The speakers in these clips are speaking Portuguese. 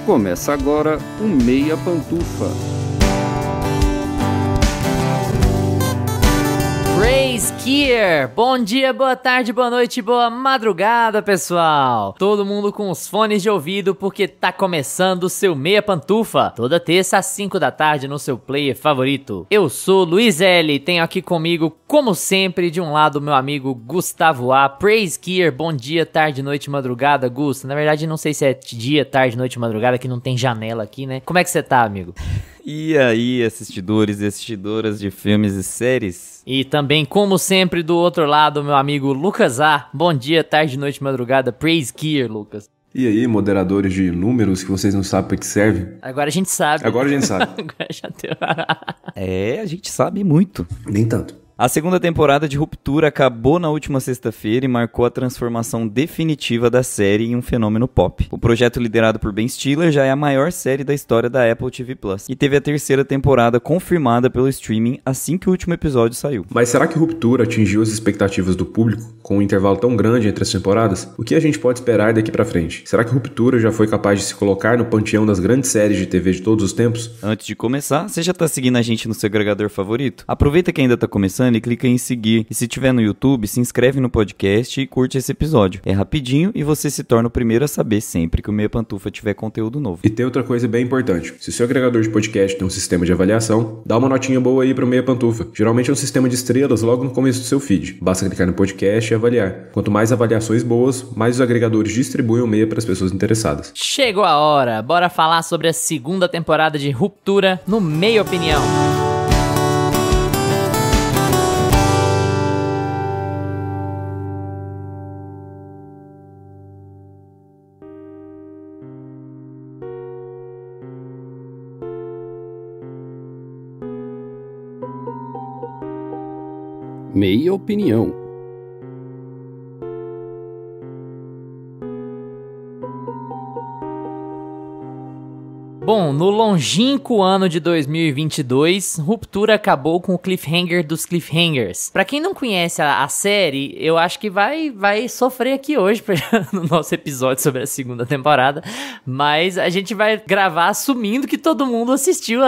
Começa agora o Meia Pantufa. Praise Gear! Bom dia, boa tarde, boa noite, boa madrugada, pessoal! Todo mundo com os fones de ouvido porque tá começando o seu Meia Pantufa, toda terça às 5 da tarde no seu player favorito. Eu sou Luiz L, tenho aqui comigo, como sempre, de um lado meu amigo Gustavo A. Praise Gear, bom dia, tarde, noite, madrugada, Gusto. Na verdade, não sei se é dia, tarde, noite, madrugada, que não tem janela aqui, né? Como é que você tá, amigo? E aí, assistidores e assistidoras de filmes e séries? E também, como sempre, do outro lado, meu amigo Lucas A. Bom dia, tarde, noite, madrugada. Praise Gear, Lucas. E aí, moderadores de números que vocês não sabem para que serve? Agora a gente sabe. Agora a gente sabe. Agora já deu. A gente sabe muito. Nem tanto. A segunda temporada de Ruptura acabou na última sexta-feira e marcou a transformação definitiva da série em um fenômeno pop. O projeto liderado por Ben Stiller já é a maior série da história da Apple TV Plus e teve a terceira temporada confirmada pelo streaming assim que o último episódio saiu. Mas será que Ruptura atingiu as expectativas do público com um intervalo tão grande entre as temporadas? O que a gente pode esperar daqui pra frente? Será que Ruptura já foi capaz de se colocar no panteão das grandes séries de TV de todos os tempos? Antes de começar, você já tá seguindo a gente no seu agregador favorito? Aproveita que ainda tá começando e clica em seguir. E se tiver no YouTube, se inscreve no podcast e curte esse episódio. É rapidinho e você se torna o primeiro a saber sempre que o Meia Pantufa tiver conteúdo novo. E tem outra coisa bem importante. Se o seu agregador de podcast tem um sistema de avaliação, dá uma notinha boa aí pro Meia Pantufa. Geralmente é um sistema de estrelas logo no começo do seu feed. Basta clicar no podcast e avaliar. Quanto mais avaliações boas, mais os agregadores distribuem o Meia para as pessoas interessadas. Chegou a hora. Bora falar sobre a segunda temporada de Ruptura no Meia Opinião. Meia Opinião. Bom, no longínquo ano de 2022, Ruptura acabou com o cliffhanger dos cliffhangers. Pra quem não conhece a série, eu acho que vai sofrer aqui hoje no nosso episódio sobre a segunda temporada, mas a gente vai gravar assumindo que todo mundo assistiu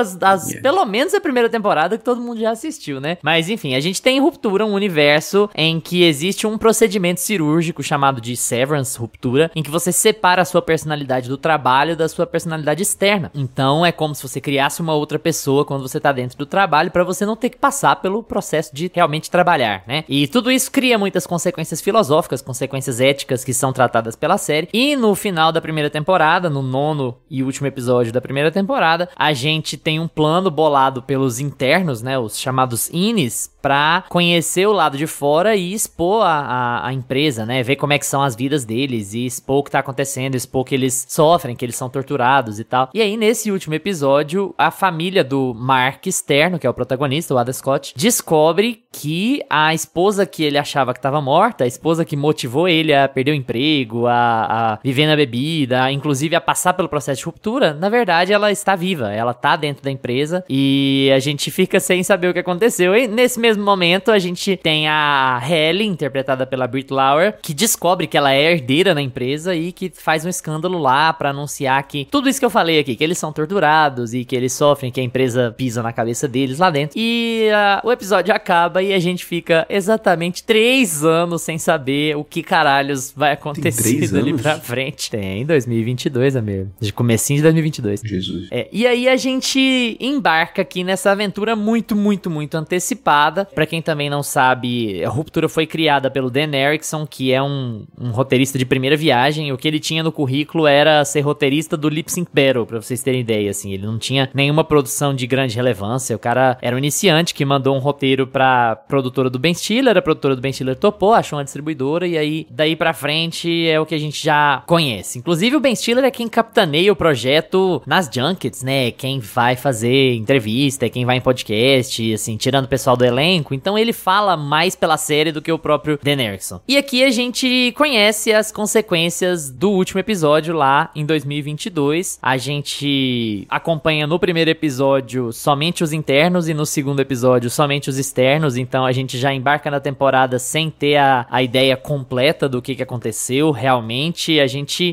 pelo menos a primeira temporada, que todo mundo já assistiu, né? Mas enfim, a gente tem Ruptura, um universo em que existe um procedimento cirúrgico chamado de Severance Ruptura, em que você separa a sua personalidade do trabalho da sua personalidade externa. Então é como se você criasse uma outra pessoa quando você tá dentro do trabalho, pra você não ter que passar pelo processo de realmente trabalhar, né? E tudo isso cria muitas consequências filosóficas, consequências éticas que são tratadas pela série. E no final da primeira temporada, no 9º e último episódio da primeira temporada, a gente tem um plano bolado pelos internos, né? Os chamados Inis, pra conhecer o lado de fora e expor a empresa, né? Ver como é que são as vidas deles e expor o que tá acontecendo, expor que eles sofrem, que eles são torturados e tal. E aí, nesse último episódio, a família do Mark externo, que é o protagonista, o Adam Scott, descobre que a esposa que ele achava que estava morta, a esposa que motivou ele a perder o emprego, a viver na bebida, inclusive a passar pelo processo de ruptura, na verdade ela está viva, ela tá dentro da empresa e a gente fica sem saber o que aconteceu. E nesse mesmo momento a gente tem a Halle, interpretada pela Brit Lauer, que descobre que ela é herdeira na empresa e que faz um escândalo lá pra anunciar que tudo isso que eu falei aqui, que eles são torturados e que eles sofrem, que a empresa pisa na cabeça deles lá dentro. E o episódio acaba e a gente fica exatamente 3 anos sem saber o que caralhos vai acontecer dali pra frente. Tem 2022, amigo. De comecinho de 2022. Jesus. E aí a gente embarca aqui nessa aventura muito, muito, muito antecipada. Pra quem também não sabe, a Ruptura foi criada pelo Dan Erickson, que é um roteirista de primeira viagem. O que ele tinha no currículo era ser roteirista do Lip Sync Battle, pra vocês terem ideia, assim. Ele não tinha nenhuma produção de grande relevância. O cara era um iniciante que mandou um roteiro pra produtora do Ben Stiller. A produtora do Ben Stiller topou, achou uma distribuidora. E aí, daí pra frente, é o que a gente já conhece. Inclusive, o Ben Stiller é quem capitaneia o projeto nas junkets, né? Quem vai fazer entrevista, quem vai em podcast, assim, tirando o pessoal do elenco. Então, ele fala mais pela série do que o próprio Dan Erickson. E aqui a gente conhece as consequências do último episódio lá em 2022. A gente gente acompanha no primeiro episódio somente os internos e no segundo episódio somente os externos, então a gente já embarca na temporada sem ter a ideia completa do que aconteceu realmente.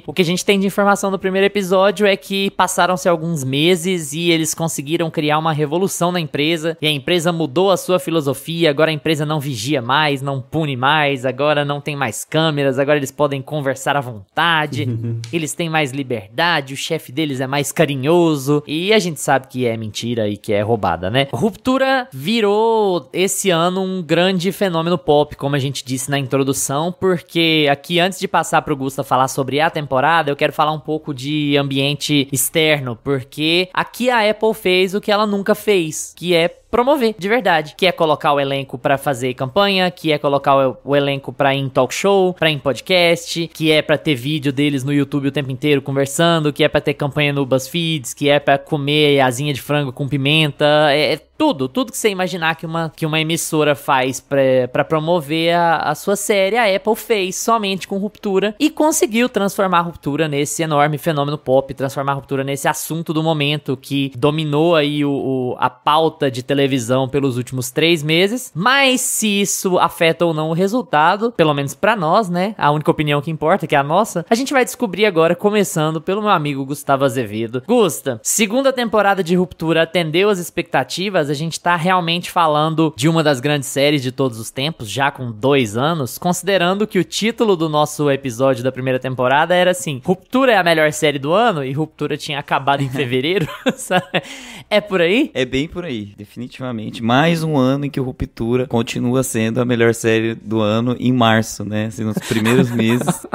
O que a gente tem de informação no primeiro episódio é que passaram-se alguns meses e eles conseguiram criar uma revolução na empresa, e a empresa mudou a sua filosofia. Agora a empresa não vigia mais, não pune mais, agora não tem mais câmeras, agora eles podem conversar à vontade, eles têm mais liberdade, o chefe deles é mais carinhoso, e a gente sabe que é mentira e que é roubada, né? Ruptura virou esse ano um grande fenômeno pop, como a gente disse na introdução, porque aqui, antes de passar pro Gusta falar sobre a temporada, eu quero falar um pouco de ambiente externo, porque aqui a Apple fez o que ela nunca fez, que é promover, de verdade, que é colocar o elenco pra fazer campanha, que é colocar o elenco pra ir em talk show, pra ir em podcast, que é pra ter vídeo deles no YouTube o tempo inteiro conversando, que é pra ter campanha no BuzzFeed, que é pra comer asinha de frango com pimenta, tudo que você imaginar que uma emissora faz pra promover a sua série, a Apple fez somente com Ruptura e conseguiu transformar a Ruptura nesse enorme fenômeno pop, transformar a Ruptura nesse assunto do momento que dominou aí a pauta de televisão pelos últimos 3 meses. Mas se isso afeta ou não o resultado, pelo menos pra nós, né, a única opinião que importa, que é a nossa, a gente vai descobrir agora, começando pelo meu amigo Gustavo Azevedo. Gusta, segunda temporada de Ruptura atendeu as expectativas? A gente tá realmente falando de uma das grandes séries de todos os tempos, já com 2 anos, considerando que o título do nosso episódio da primeira temporada era assim: Ruptura é a melhor série do ano, e Ruptura tinha acabado em fevereiro, sabe? É por aí? É bem por aí, definitivamente. Mais um ano em que o Ruptura continua sendo a melhor série do ano em março, né? Assim, nos primeiros meses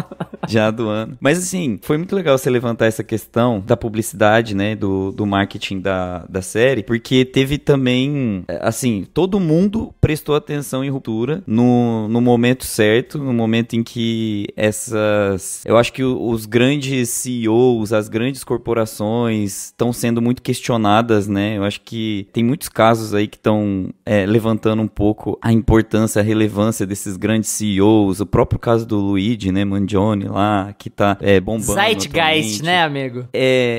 já do ano. Mas assim, foi muito legal você levantar essa questão da publicidade, né? Do marketing da série, porque teve também, assim, todo mundo prestou atenção em Ruptura no momento certo, no momento em que eu acho que os grandes CEOs, as grandes corporações estão sendo muito questionadas, né? Eu acho que tem muitos casos aí que estão levantando um pouco a importância, a relevância desses grandes CEOs, o próprio caso do Luigi, né, Mangione lá, que tá bombando Zeitgeist, né, amigo?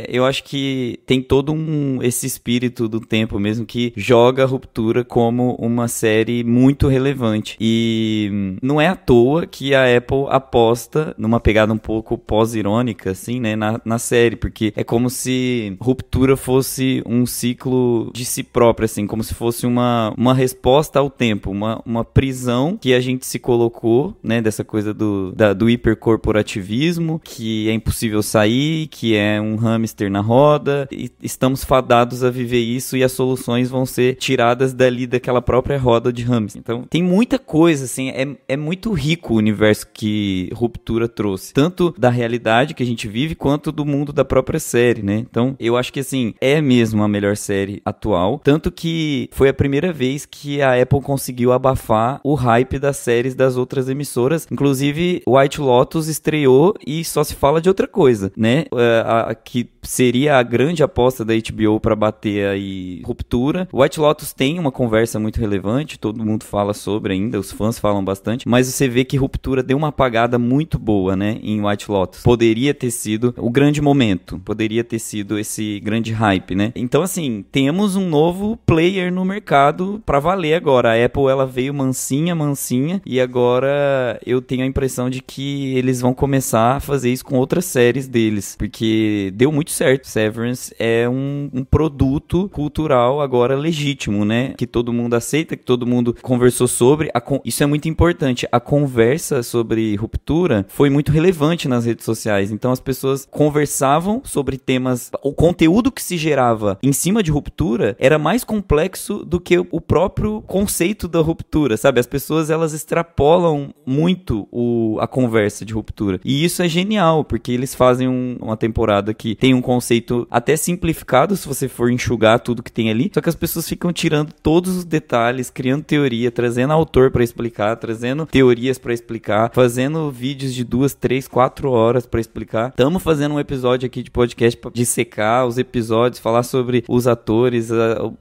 Eu acho que tem todo esse espírito do tempo mesmo que joga a Ruptura como uma série muito relevante. E não é à toa que a Apple aposta numa pegada um pouco pós-irônica, assim, né, na série, porque é como se Ruptura fosse um ciclo de si própria, assim, como se fosse uma resposta ao tempo, uma prisão que a gente se colocou, né, dessa coisa do hipercorporativismo, que é impossível sair, que é um hamster na roda, e estamos fadados a viver isso, e as soluções vão ser tiradas dali daquela própria roda de hamster. Então, tem muita coisa, assim, é muito rico o universo que Ruptura trouxe, tanto da realidade que a gente vive, quanto do mundo da própria série, né? Então, eu acho que, assim, é mesmo a melhor série atual, tanto que foi a primeira vez que a Apple conseguiu abafar o hype das séries das outras emissoras. Inclusive, White Lotus estreou e só se fala de outra coisa, né? Que seria a grande aposta da HBO para bater aí Ruptura. White Lotus tem uma conversa muito relevante, todo mundo fala sobre ainda, os fãs falam bastante, mas você vê que Ruptura deu uma apagada muito boa, né, em White Lotus. Poderia ter sido o grande momento, poderia ter sido esse grande hype, né? Então, assim, temos um novo player no mercado pra valer agora. A Apple, ela veio mansinha, e agora eu tenho a impressão de que eles vão começar a fazer isso com outras séries deles, porque deu muito certo. Severance é um produto cultural agora legítimo, né? Que todo mundo aceita, que todo mundo conversou sobre. Isso é muito importante. A conversa sobre Ruptura foi muito relevante nas redes sociais. Então as pessoas conversavam sobre temas. O conteúdo que se gerava em cima de Ruptura era mais complexo do que o próprio conceito da Ruptura, sabe? As pessoas, elas extrapolam muito a conversa de Ruptura. E isso é genial, porque eles fazem uma temporada que tem um conceito até simplificado, se você for enxugar tudo que tem ali, só que as pessoas ficam tirando todos os detalhes, criando teoria, trazendo autor pra explicar, trazendo teorias pra explicar, fazendo vídeos de 2, 3, 4 horas pra explicar. Estamos fazendo um episódio aqui de podcast pra dissecar os episódios, falar sobre os atores,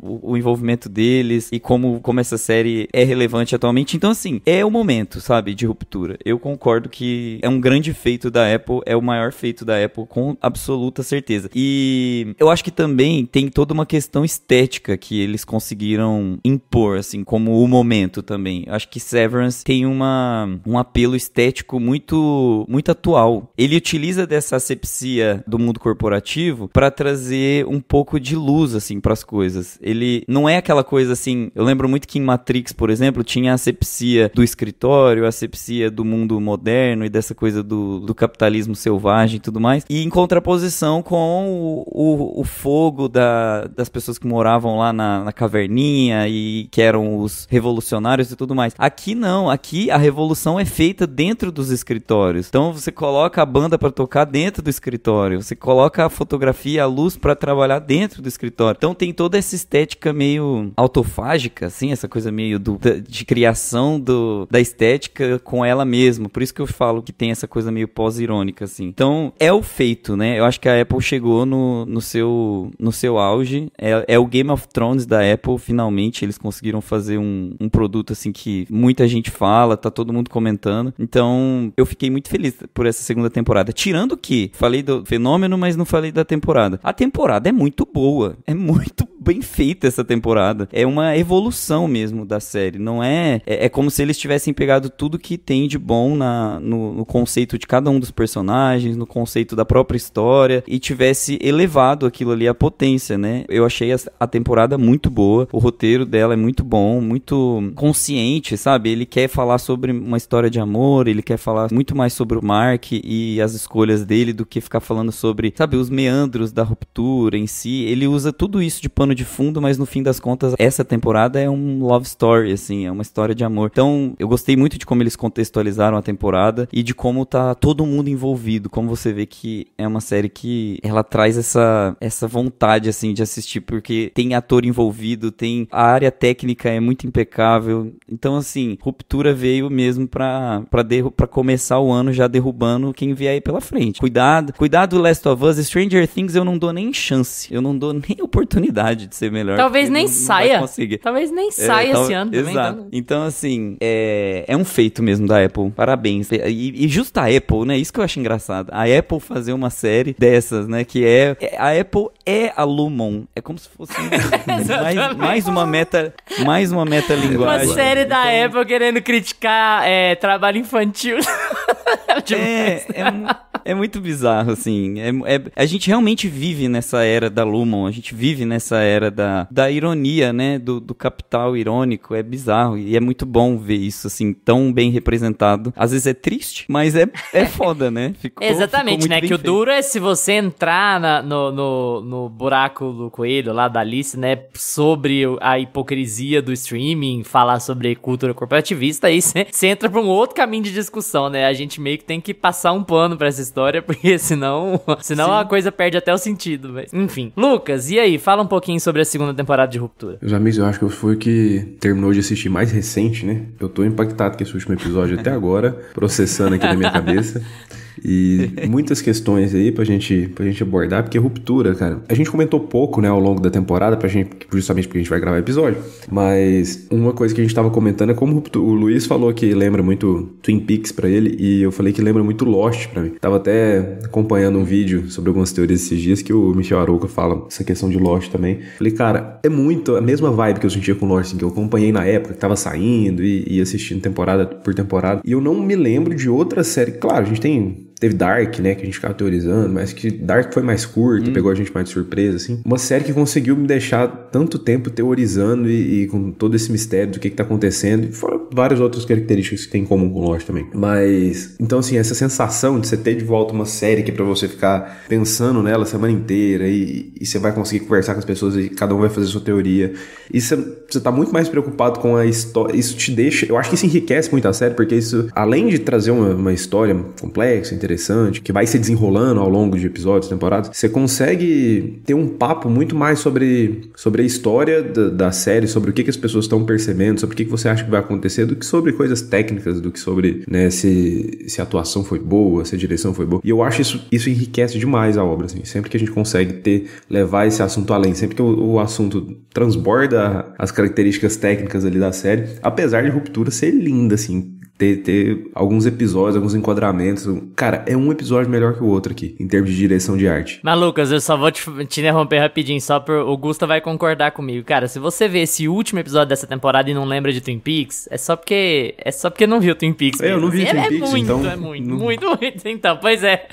o envolvimento deles e como essa série é relevante atualmente. Então, assim, é o momento, sabe, de Ruptura. Eu concordo que é um grande grande feito da Apple, é o maior feito da Apple, com absoluta certeza. E eu acho que também tem toda uma questão estética que eles conseguiram impor, assim, como o momento também. Eu acho que Severance tem um apelo estético muito, muito atual. Ele utiliza dessa asepsia do mundo corporativo para trazer um pouco de luz, assim, pras coisas. Ele não é aquela coisa, assim... Eu lembro muito que em Matrix, por exemplo, tinha a asepsia do escritório, a asepsia do mundo moderno e dessa coisa do capitalismo selvagem e tudo mais. E em contraposição com o fogo das pessoas que moravam lá na caverninha e que eram os revolucionários e tudo mais. Aqui não. Aqui a revolução é feita dentro dos escritórios. Então você coloca a banda pra tocar dentro do escritório. Você coloca a fotografia, a luz pra trabalhar dentro do escritório. Então tem toda essa estética meio autofágica, assim, essa coisa meio de criação da estética com ela mesma. Por isso que eu falo que tem essa coisa meio pós-irônica, assim. Então é o feito, né? Eu acho que a Apple chegou no seu auge. É o Game of Thrones da Apple, finalmente. Eles conseguiram fazer um produto, assim, que muita gente fala, tá todo mundo comentando. Então eu fiquei muito feliz por essa segunda temporada. Tirando que, falei do fenômeno, mas não falei da temporada. A temporada é muito boa. É muito bem feita essa temporada. É uma evolução mesmo da série. Não é... É como se eles tivessem pegado tudo que tem de bom no conceito de cada um dos personagens, no conceito da própria história, e tivesse elevado aquilo ali à potência, né? Eu achei a temporada muito boa. O roteiro dela é muito bom, muito consciente, sabe? Ele quer falar sobre uma história de amor, ele quer falar muito mais sobre o Mark e as escolhas dele do que ficar falando sobre, sabe, os meandros da ruptura em si. Ele usa tudo isso de pano de fundo, mas no fim das contas, essa temporada é um love story, assim, é uma história de amor. Então, eu gostei muito de como eles contextualizaram a temporada e de como tá todo mundo envolvido, como você vê que é uma série que ela traz essa vontade, assim, de assistir, porque tem ator envolvido, a área técnica é muito impecável. Então, assim, Ruptura veio mesmo pra começar o ano já derrubando quem vier aí pela frente. Cuidado, Last of Us. Stranger Things eu não dou nem chance, eu não dou nem oportunidade de ser melhor. Talvez nem saia. Talvez nem saia esse ano também. Exato. Então, assim, é um feito mesmo da Apple. Parabéns. E justo a Apple, né? Isso que eu acho engraçado. A Apple fazer uma série dessas, né? Que a Apple é a Lumon. É como se fosse mais uma metalinguagem. Uma série da Apple querendo criticar trabalho infantil. É muito bizarro, assim. A gente realmente vive nessa era da Lumon. A gente vive nessa era da ironia, né? Do capital irônico. É bizarro. E é muito bom ver isso, assim, tão bem representado. Às vezes é triste, mas é foda, né? Exatamente, ficou né? Que o feito. duro é se você entrar no buraco do coelho lá da Alice, né? Sobre a hipocrisia do streaming, falar sobre cultura corporativista, aí você entra pra um outro caminho de discussão, né? A gente meio que tem que passar um pano pra essa história, porque senão a coisa perde até o sentido, mas... Enfim. Lucas, e aí? Fala um pouquinho sobre a segunda temporada de Ruptura. Meus amigos, eu acho que eu fui o que terminou de assistir mais recente, né? Eu tô impactado com esse último episódio até agora, processando aqui na minha cabeça. E muitas questões aí pra gente abordar, porque Ruptura, cara, a gente comentou pouco, né, ao longo da temporada, justamente porque a gente vai gravar episódio, mas uma coisa que a gente tava comentando é como o Luiz falou que lembra muito Twin Peaks pra ele, e eu falei que lembra muito Lost pra mim. Tava até acompanhando um vídeo sobre algumas teorias esses dias que o Michel Arouca fala essa questão de Lost também. Falei, cara, é muito a mesma vibe que eu sentia com Lost, assim, que eu acompanhei na época, que tava saindo e assistindo temporada por temporada, e eu não me lembro de outra série. Claro, a gente teve Dark, né, que a gente ficava teorizando, mas que Dark foi mais curto, pegou a gente mais de surpresa, assim. Uma série que conseguiu me deixar tanto tempo teorizando e com todo esse mistério do que tá acontecendo, e fora várias outras características que tem em comum com Lost também. Mas, então assim, essa sensação de você ter de volta uma série que é pra você ficar pensando nela a semana inteira e você vai conseguir conversar com as pessoas e cada um vai fazer a sua teoria. E você tá muito mais preocupado com a história. Isso te deixa... Eu acho que isso enriquece muito a série, porque isso, além de trazer uma história complexa, interessante, que vai se desenrolando ao longo de episódios, temporadas, você consegue ter um papo muito mais sobre a história da série, sobre o que as pessoas estão percebendo, sobre o que você acha que vai acontecer, do que sobre coisas técnicas, do que sobre, né, se a atuação foi boa, se a direção foi boa. E eu acho isso enriquece demais a obra, assim. Sempre que a gente consegue levar esse assunto além, sempre que o assunto transborda as características técnicas ali da série, apesar de Ruptura ser linda, assim, ter alguns episódios, alguns enquadramentos. Cara, é um episódio melhor que o outro aqui, em termos de direção de arte. Mas, Lucas, eu só vou te interromper rapidinho, só por o Gusta vai concordar comigo. Cara, se você vê esse último episódio dessa temporada e não lembra de Twin Peaks, é só porque não viu Twin Peaks mesmo. Eu não vi Twin Peaks, muito, então... É muito, então, pois é.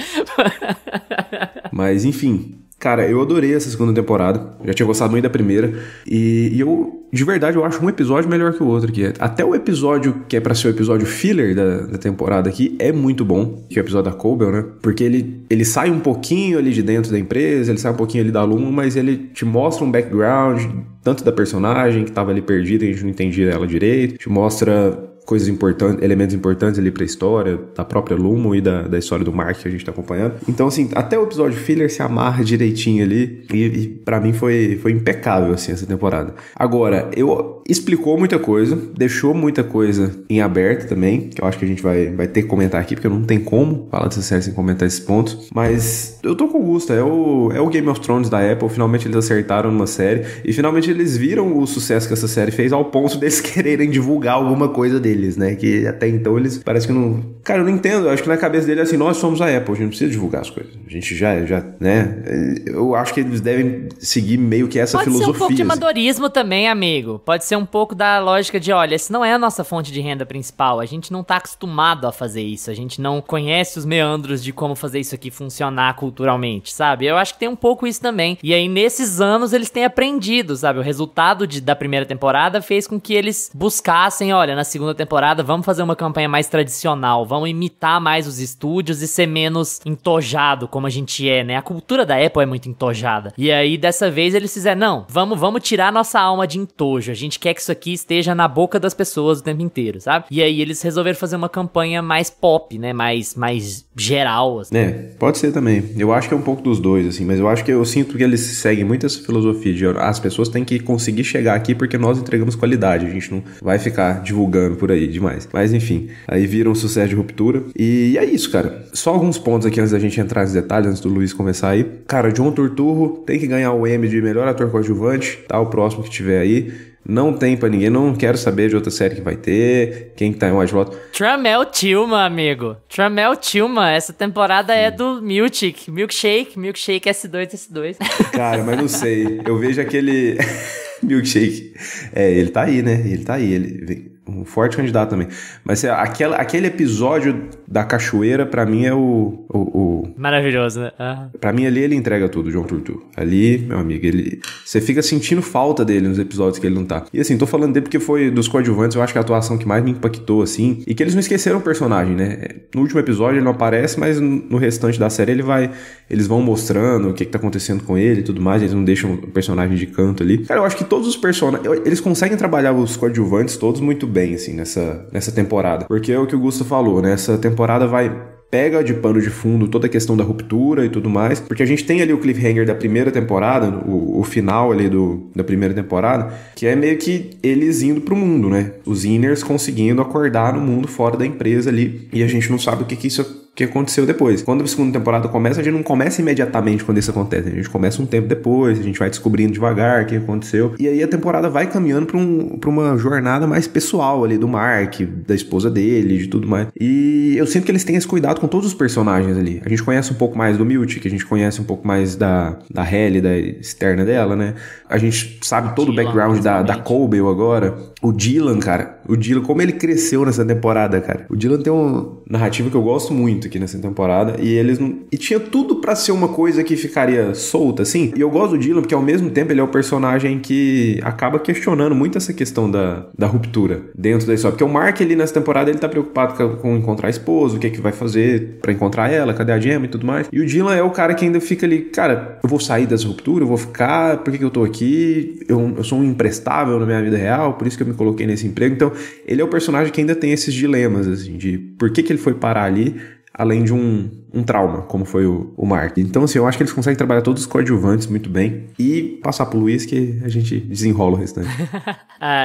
Mas, enfim... Cara, eu adorei essa segunda temporada, já tinha gostado muito da primeira, e eu, de verdade, eu acho um episódio melhor que o outro aqui. Até o episódio que é pra ser o episódio filler da temporada aqui é muito bom, que é o episódio da Cobel, né? Porque ele sai um pouquinho ali de dentro da empresa, ele sai um pouquinho ali da Luma, mas ele te mostra um background, tanto da personagem que tava ali perdida e a gente não entendia ela direito, te mostra... coisas importantes, elementos importantes ali pra história, da própria Lumo e da história do Mark que a gente tá acompanhando. Então, assim, até o episódio filler se amarra direitinho ali e pra mim foi impecável, assim, essa temporada. Agora, explicou muita coisa, deixou muita coisa em aberto também, que eu acho que a gente vai ter que comentar aqui, porque não tem como falar dessa série sem comentar esses pontos, mas eu tô com gosto, é o Game of Thrones da Apple, finalmente eles acertaram numa série e finalmente eles viram o sucesso que essa série fez ao ponto deles quererem divulgar alguma coisa deles, né, que até então eles parece que não... Cara, eu não entendo, eu acho que na cabeça dele é assim, nós somos a Apple, a gente não precisa divulgar as coisas, a gente já, né, eu acho que eles devem seguir meio que essa filosofia. Pode ser um pouco de amadorismo também, amigo, pode ser um pouco da lógica de, olha, esse não é a nossa fonte de renda principal, a gente não tá acostumado a fazer isso, a gente não conhece os meandros de como fazer isso aqui funcionar culturalmente, sabe? Eu acho que tem um pouco isso também, e aí nesses anos eles têm aprendido, sabe? O resultado da primeira temporada fez com que eles buscassem, olha, na segunda temporada vamos fazer uma campanha mais tradicional, vamos imitar mais os estúdios e ser menos entojado como a gente é, né? A cultura da Apple é muito entojada, e aí dessa vez eles fizeram, não, vamos tirar nossa alma de entojo, a gente quer que isso aqui esteja na boca das pessoas o tempo inteiro, sabe? E aí eles resolveram fazer uma campanha mais pop, né? Mais geral, assim. Pode ser também. Eu acho que é um pouco dos dois, assim, mas eu sinto que eles seguem muito essa filosofia de as pessoas têm que conseguir chegar aqui porque nós entregamos qualidade, a gente não vai ficar divulgando por aí demais. Mas enfim, aí viram um sucesso de Ruptura e é isso, cara. Só alguns pontos aqui antes da gente entrar nos detalhes, antes do Luiz começar aí. Cara, John Turturro tem que ganhar o Emmy de melhor ator coadjuvante, tá? O próximo que tiver aí. Não tem pra ninguém, não quero saber de outra série que vai ter, quem que tá em White Lotus. Tramel Tillman, amigo. Tramel Tillman, essa temporada é do Milkshake S2. Cara, mas não sei, eu vejo aquele Milkshake, ele tá aí, né, ele um forte candidato também, mas aquele episódio da cachoeira pra mim é o... Maravilhoso, né? Pra mim ali ele entrega tudo, John Turturro. Ali, meu amigo, você fica sentindo falta dele nos episódios que ele não tá. E assim, tô falando dele porque foi dos coadjuvantes, eu acho que a atuação que mais me impactou, assim, e que eles não esqueceram o personagem, né? No último episódio ele não aparece, mas no restante da série eles vão mostrando o que tá acontecendo com ele e tudo mais, eles não deixam o personagem de canto ali. Cara, eu acho que todos os personagens, eles conseguem trabalhar os coadjuvantes todos muito bem, assim, nessa temporada. Porque é o que o Gusto falou, né? Essa temporada pega de pano de fundo toda a questão da ruptura e tudo mais, porque a gente tem ali o cliffhanger da primeira temporada, o final ali da primeira temporada, que é meio que eles indo pro mundo, né? Os Inners conseguindo acordar no mundo fora da empresa ali, e a gente não sabe o que aconteceu depois. Quando a segunda temporada começa, a gente não começa imediatamente quando isso acontece, a gente começa um tempo depois, a gente vai descobrindo devagar o que aconteceu, e aí a temporada vai caminhando pra uma jornada mais pessoal ali do Mark, da esposa dele, de tudo mais. E eu sinto que eles têm esse cuidado com todos os personagens ali. A gente conhece um pouco mais do Miltic, a gente conhece um pouco mais da Halle, da externa dela, né? A gente sabe todo o background da Cobel agora. O Dylan, cara, como ele cresceu nessa temporada, cara. O Dylan tem uma narrativa que eu gosto muito aqui nessa temporada, e tinha tudo pra ser uma coisa que ficaria solta, assim, e eu gosto do Dylan porque ao mesmo tempo ele é o personagem que acaba questionando muito essa questão da ruptura dentro da história, porque o Mark ali nessa temporada ele tá preocupado com encontrar a esposa, o que é que vai fazer pra encontrar ela, cadê a Gemma e tudo mais, e o Dylan é o cara que ainda fica ali, cara, eu vou sair dessa ruptura, eu vou ficar, por que eu tô aqui, eu sou um imprestável na minha vida real, por isso que eu me coloquei nesse emprego, então ele é o personagem que ainda tem esses dilemas, assim, de por que ele foi parar ali, além de um trauma, como foi o Mark. Então, assim, eu acho que eles conseguem trabalhar todos os coadjuvantes muito bem e passar pro Luiz que a gente desenrola o restante.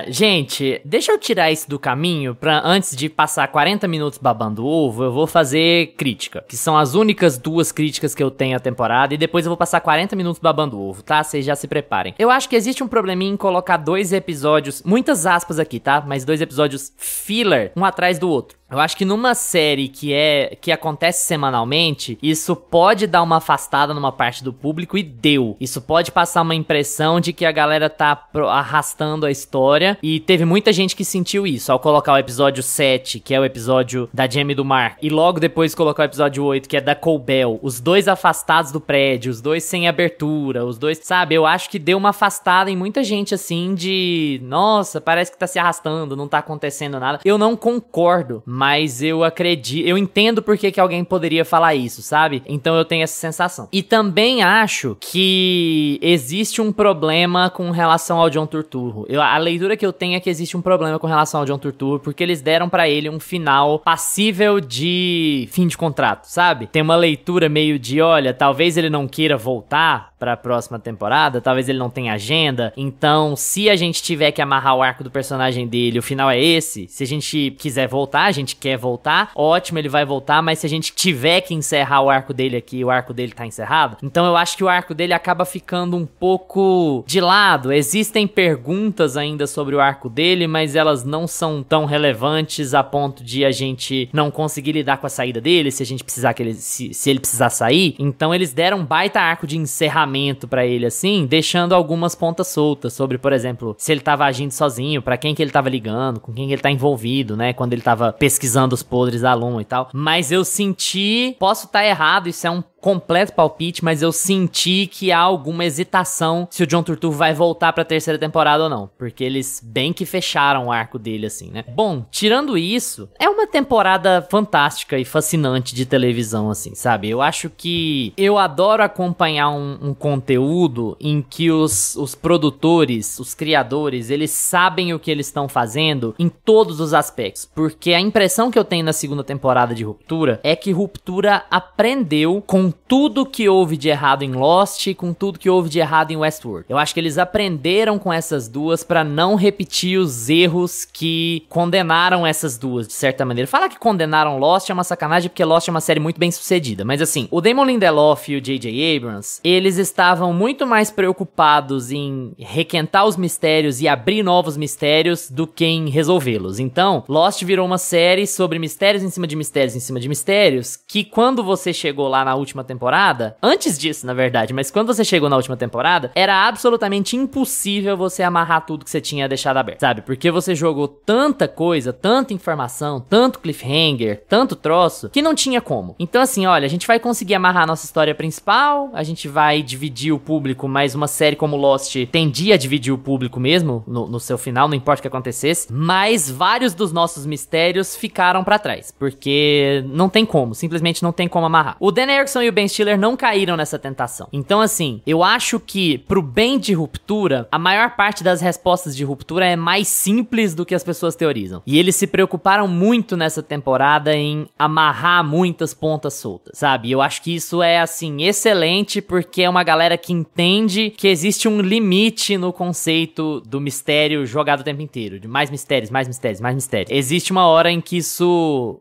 Gente, deixa eu tirar isso do caminho pra antes de passar 40 minutos babando ovo, eu vou fazer crítica, que são as únicas 2 críticas que eu tenho à temporada, e depois eu vou passar 40 minutos babando ovo, tá? Vocês já se preparem. Eu acho que existe um probleminha em colocar 2 episódios, muitas aspas aqui, tá? Mas 2 episódios filler, um atrás do outro. Eu acho que numa série que acontece semanalmente, isso pode dar uma afastada numa parte do público e deu. Isso pode passar uma impressão de que a galera tá arrastando a história, e teve muita gente que sentiu isso ao colocar o episódio 7, que é o episódio da Jamie e do Mark, e logo depois colocar o episódio 8, que é da Cole Bell, os dois afastados do prédio, os dois sem abertura, os dois, sabe, eu acho que deu uma afastada em muita gente, assim, de, nossa, parece que tá se arrastando, não tá acontecendo nada. Eu não concordo, mas eu acredito, eu entendo por que alguém poderia falar isso, sabe? Então eu tenho essa sensação. E também acho que existe um problema com relação ao John Turturro. A leitura que eu tenho é que existe um problema com relação ao John Turturro, porque eles deram pra ele um final passível de fim de contrato, sabe? Tem uma leitura meio de, olha, talvez ele não queira voltar pra próxima temporada, talvez ele não tenha agenda, então se a gente tiver que amarrar o arco do personagem dele, o final é esse. Se a gente quiser voltar, a gente quer voltar, ótimo, ele vai voltar, mas se a gente tiver que encerrar o arco dele aqui, o arco dele tá encerrado, então eu acho que o arco dele acaba ficando um pouco de lado. Existem perguntas ainda sobre o arco dele, mas elas não são tão relevantes a ponto de a gente não conseguir lidar com a saída dele, se a gente precisar que ele, se ele precisar sair. Então eles deram um baita arco de encerramento pra ele, assim, deixando algumas pontas soltas sobre, por exemplo, se ele tava agindo sozinho, pra quem que ele tava ligando, com quem que ele tá envolvido, né, quando ele tava pesquisando os podres da Luma e tal. Mas eu senti, posso estar errado, isso é um completo palpite, mas eu senti que há alguma hesitação se o John Turturro vai voltar pra terceira temporada ou não, porque eles bem que fecharam o arco dele, assim, né? Bom, tirando isso, é uma temporada fantástica e fascinante de televisão, assim, sabe? Eu acho que eu adoro acompanhar um conteúdo em que os produtores, os criadores, eles sabem o que eles estão fazendo em todos os aspectos, porque a impressão que eu tenho na segunda temporada de Ruptura é que Ruptura aprendeu com tudo que houve de errado em Lost e com tudo que houve de errado em Westworld. Eu acho que eles aprenderam com essas duas pra não repetir os erros que condenaram essas duas, de certa maneira. Falar que condenaram Lost é uma sacanagem, porque Lost é uma série muito bem sucedida, mas assim, o Damon Lindelof e o J.J. Abrams, eles estavam muito mais preocupados em requentar os mistérios e abrir novos mistérios do que em resolvê-los. Então, Lost virou uma série sobre mistérios em cima de mistérios em cima de mistérios, que quando você chegou lá na última temporada, antes disso, na verdade, mas quando você chegou na última temporada, era absolutamente impossível você amarrar tudo que você tinha deixado aberto, sabe? Porque você jogou tanta coisa, tanta informação, tanto cliffhanger, tanto troço, que não tinha como. Então assim, olha, a gente vai conseguir amarrar a nossa história principal, a gente vai dividir o público, mas uma série como Lost tendia a dividir o público mesmo, no seu final, não importa o que acontecesse, mas vários dos nossos mistérios ficaram pra trás, porque não tem como, simplesmente não tem como amarrar. O Dan Erickson e o Ben Stiller não caíram nessa tentação. Então assim, eu acho que pro bem de Ruptura, a maior parte das respostas de Ruptura é mais simples do que as pessoas teorizam. E eles se preocuparam muito nessa temporada em amarrar muitas pontas soltas, sabe? Eu acho que isso é, assim, excelente, porque é uma galera que entende que existe um limite no conceito do mistério jogado o tempo inteiro. De mais mistérios, mais mistérios, mais mistérios. Existe uma hora em que isso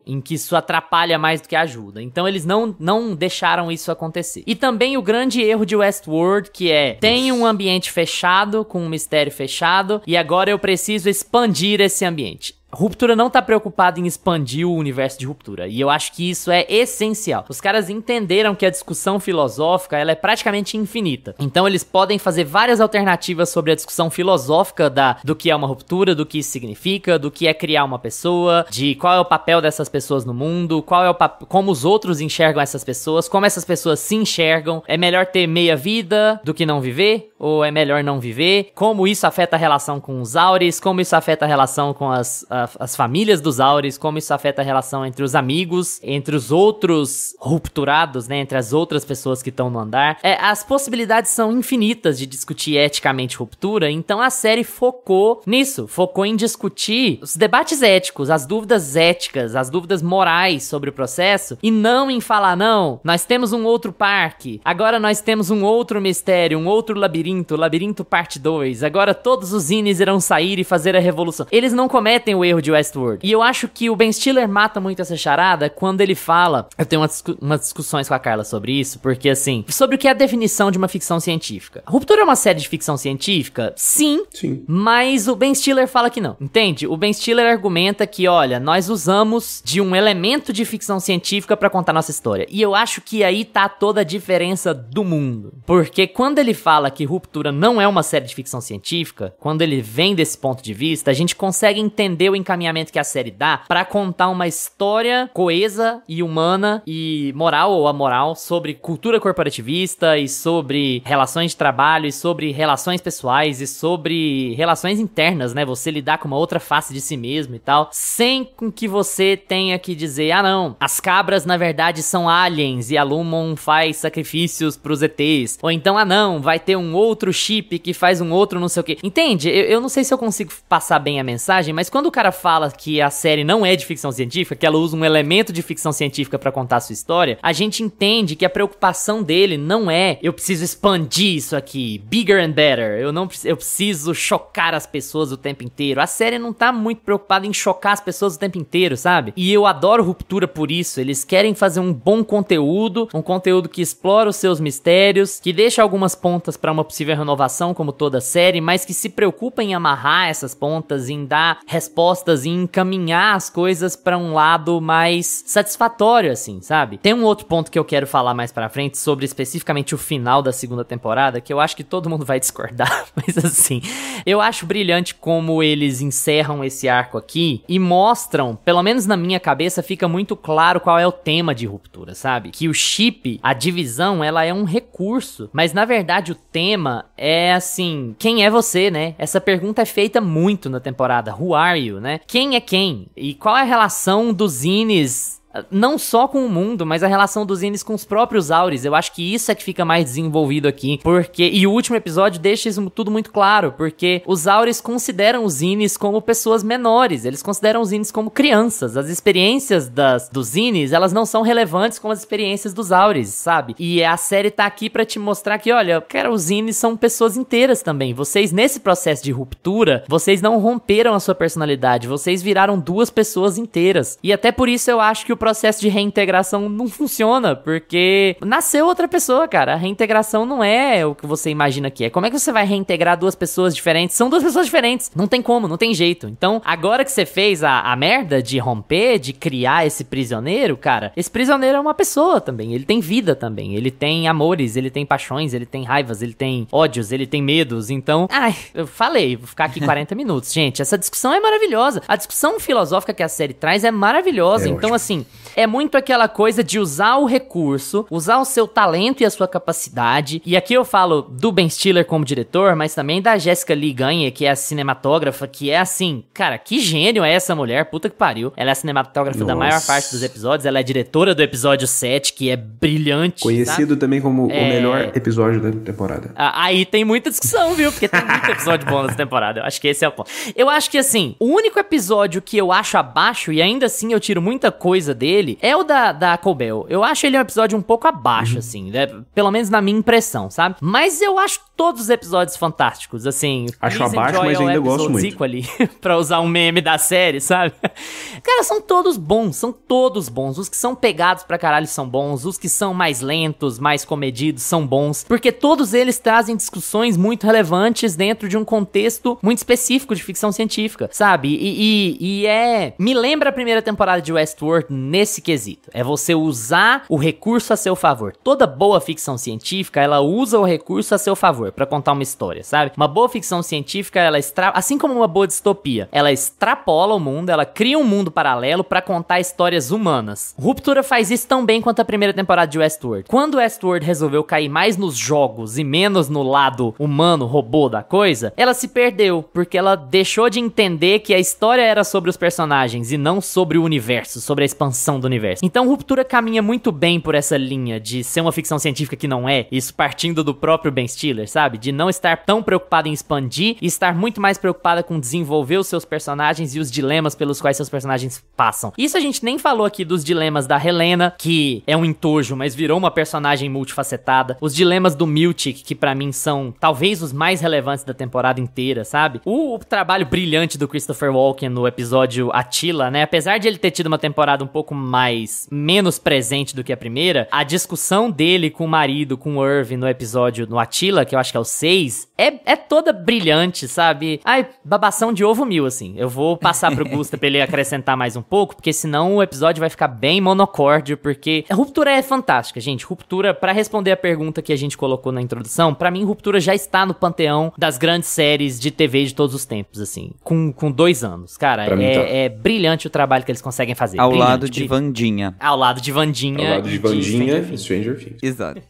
atrapalha mais do que ajuda. Então eles não deixaram isso acontecer. E também o grande erro de Westworld, que é, tem um ambiente fechado, com um mistério fechado, e agora eu preciso expandir esse ambiente. Ruptura não tá preocupado em expandir o universo de Ruptura, e eu acho que isso é essencial. Os caras entenderam que a discussão filosófica, ela é praticamente infinita. Então eles podem fazer várias alternativas sobre a discussão filosófica do que é uma ruptura, do que isso significa, do que é criar uma pessoa, de qual é o papel dessas pessoas no mundo, como os outros enxergam essas pessoas, como essas pessoas se enxergam. É melhor ter meia vida do que não viver? Ou é melhor não viver? Como isso afeta a relação com os Auris? Como isso afeta a relação com as famílias dos Auris? Como isso afeta a relação entre os amigos, entre os outros rupturados, né? Entre as outras pessoas que estão no andar. As possibilidades são infinitas de discutir eticamente ruptura, então a série focou nisso. Focou em discutir os debates éticos, as dúvidas éticas, as dúvidas morais sobre o processo, e não em falar, não, nós temos um outro parque, agora nós temos um outro mistério, um outro labirinto, Labirinto Parte 2, agora todos os Inis irão sair e fazer a revolução. Eles não cometem o erro de Westworld. E eu acho que o Ben Stiller mata muito essa charada quando ele fala... Eu tenho umas discussões com a Carla sobre isso, porque assim... Sobre o que é a definição de uma ficção científica. Ruptura é uma série de ficção científica? Sim. Mas o Ben Stiller fala que não, entende? O Ben Stiller argumenta que, olha, nós usamos de um elemento de ficção científica pra contar nossa história. E eu acho que aí tá toda a diferença do mundo. Porque quando ele fala que Ruptura não é uma série de ficção científica, quando ele vem desse ponto de vista, a gente consegue entender o encaminhamento que a série dá pra contar uma história coesa e humana e moral ou amoral sobre cultura corporativista e sobre relações de trabalho e sobre relações pessoais e sobre relações internas, né? Você lidar com uma outra face de si mesmo e tal, sem que você tenha que dizer, ah não, as cabras na verdade são aliens e a Lumon faz sacrifícios pros ETs, ou então, ah não, vai ter um outro chip que faz um outro não sei o que. Entende? Eu não sei se eu consigo passar bem a mensagem, mas quando o cara fala que a série não é de ficção científica, que ela usa um elemento de ficção científica pra contar a sua história, a gente entende que a preocupação dele não é eu preciso expandir isso aqui, bigger and better, eu preciso chocar as pessoas o tempo inteiro. A série não tá muito preocupada em chocar as pessoas o tempo inteiro, sabe? E eu adoro Ruptura por isso. Eles querem fazer um bom conteúdo, um conteúdo que explora os seus mistérios, que deixa algumas pontas pra uma possível renovação, como toda série, mas que se preocupa em amarrar essas pontas, em dar respostas, em encaminhar as coisas pra um lado mais satisfatório, assim, sabe? Tem um outro ponto que eu quero falar mais pra frente sobre especificamente o final da segunda temporada, que eu acho que todo mundo vai discordar, mas assim, eu acho brilhante como eles encerram esse arco aqui e mostram, pelo menos na minha cabeça, fica muito claro qual é o tema de Ruptura, sabe? Que o chip, a divisão, ela é um recurso, mas na verdade o tema é assim, quem é você, né? Essa pergunta é feita muito na temporada, who are you, né? Quem é quem? E qual é a relação dos zines, não só com o mundo, mas a relação dos zines com os próprios Auris. Eu acho que isso é que fica mais desenvolvido aqui, porque, e o último episódio deixa isso tudo muito claro, porque os Auris consideram os zines como pessoas menores, eles consideram os zines como crianças. As experiências dos zines, elas não são relevantes com as experiências dos Auris, sabe? E a série tá aqui pra te mostrar que, olha, cara, os zines são pessoas inteiras também. Vocês, nesse processo de ruptura, vocês não romperam a sua personalidade, vocês viraram duas pessoas inteiras. E até por isso eu acho que o processo de reintegração não funciona, porque nasceu outra pessoa, cara. A reintegração não é o que você imagina que é. Como é que você vai reintegrar duas pessoas diferentes? São duas pessoas diferentes. Não tem como, não tem jeito. Então, agora que você fez a merda de romper, de criar esse prisioneiro, cara, esse prisioneiro é uma pessoa também. Ele tem vida também. Ele tem amores, ele tem paixões, ele tem raivas, ele tem ódios, ele tem medos. Então, eu falei, vou ficar aqui 40 minutos. Gente, essa discussão é maravilhosa. A discussão filosófica que a série traz é maravilhosa. Então, assim, é muito aquela coisa de usar o recurso, usar o seu talento e a sua capacidade. E aqui eu falo do Ben Stiller como diretor, mas também da Jessica Lee Gagne, que é a cinematógrafa, que é assim, cara, que gênio é essa mulher, puta que pariu. Ela é a cinematógrafa da maior parte dos episódios, ela é diretora do episódio 7, que é brilhante. Conhecido também como o melhor episódio da temporada. Aí tem muita discussão, viu? Porque tem muito episódio bom nessa temporada. Eu acho que esse é o ponto. Eu acho que, assim, o único episódio que eu acho abaixo, e ainda assim eu tiro muita coisa dele, é o da Cobell. Eu acho ele um episódio um pouco abaixo, assim, né? Pelo menos na minha impressão, sabe? Mas eu acho todos os episódios fantásticos, assim. Acho abaixo, mas ainda gosto muito. Zico ali, pra usar um meme da série, sabe? Cara, são todos bons. Os que são pegados pra caralho são bons. Os que são mais lentos, mais comedidos, são bons. Porque todos eles trazem discussões muito relevantes dentro de um contexto muito específico de ficção científica, sabe? Me lembra a primeira temporada de Westworld nesse quesito. É você usar o recurso a seu favor. Toda boa ficção científica, ela usa o recurso a seu favor pra contar uma história, sabe? Uma boa ficção científica, assim como uma boa distopia, ela extrapola o mundo, ela cria um mundo paralelo pra contar histórias humanas. Ruptura faz isso tão bem quanto a primeira temporada de Westworld. Quando Westworld resolveu cair mais nos jogos e menos no lado humano, robô da coisa, ela se perdeu, porque ela deixou de entender que a história era sobre os personagens e não sobre o universo, sobre a expansão do universo. Então Ruptura caminha muito bem por essa linha de ser uma ficção científica que não é, isso partindo do próprio Ben Stiller, sabe? De não estar tão preocupada em expandir e estar muito mais preocupada com desenvolver os seus personagens e os dilemas pelos quais seus personagens personagens passam. Isso a gente nem falou aqui dos dilemas da Helena, que é um entojo, mas virou uma personagem multifacetada. Os dilemas do Miltic, que pra mim são talvez os mais relevantes da temporada inteira, sabe? O trabalho brilhante do Christopher Walken no episódio Attila, né? Apesar de ele ter tido uma temporada um pouco menos presente do que a primeira, a discussão dele com o marido, com o Irving no episódio no Attila, que eu acho que é o 6, é toda brilhante, sabe? Ai, babação de ovo mil, assim. Eu vou passar pro Gusta pra ele acrescentar mais um pouco, porque senão o episódio vai ficar bem monocórdio, porque a Ruptura é fantástica, gente. Ruptura, pra responder a pergunta que a gente colocou na introdução, pra mim Ruptura já está no panteão das grandes séries de TV de todos os tempos, assim, com 2 anos. Cara, é brilhante o trabalho que eles conseguem fazer. Ao lado de Wandinha. Ao lado de Wandinha. Ao lado de Wandinha e Stranger Things. Exato.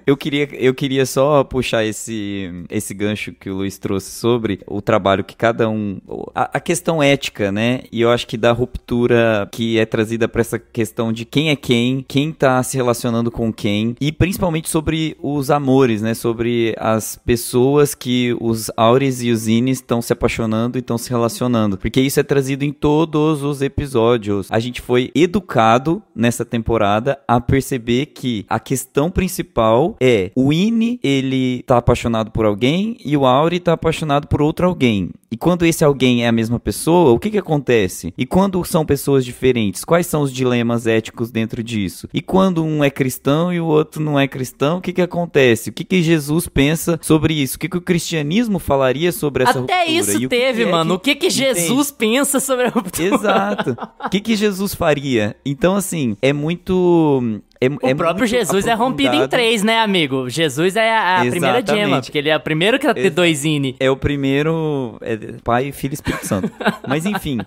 Eu queria só puxar esse gancho que o Luiz trouxe sobre o trabalho que cada um... A questão ética, né? E eu acho que da ruptura que é trazida pra essa questão de quem é quem tá se relacionando com quem, e principalmente sobre os amores, né? Sobre as pessoas que os Auris e os Ines estão se apaixonando e estão se relacionando. Porque isso é trazido em todos os episódios. A gente foi educado nessa temporada a perceber que a questão principal é o Ine, ele tá apaixonado por alguém e o Auri tá apaixonado por outro alguém. E quando esse alguém é a mesma pessoa, o que acontece? E quando são pessoas diferentes, quais são os dilemas éticos dentro disso? E quando um é cristão e o outro não é cristão, o que acontece? O que Jesus pensa sobre isso? O que o cristianismo falaria sobre essa ruptura? Até isso teve, mano. O que Jesus pensa sobre a ruptura? Exato. O que Jesus faria? Então, assim, é muito... O próprio Jesus é rompido em 3, né, amigo? Jesus é a primeira gema, porque ele é o primeiro que vai ter 2 Ine. É o primeiro... Pai, Filho e Espírito Santo. Mas, enfim,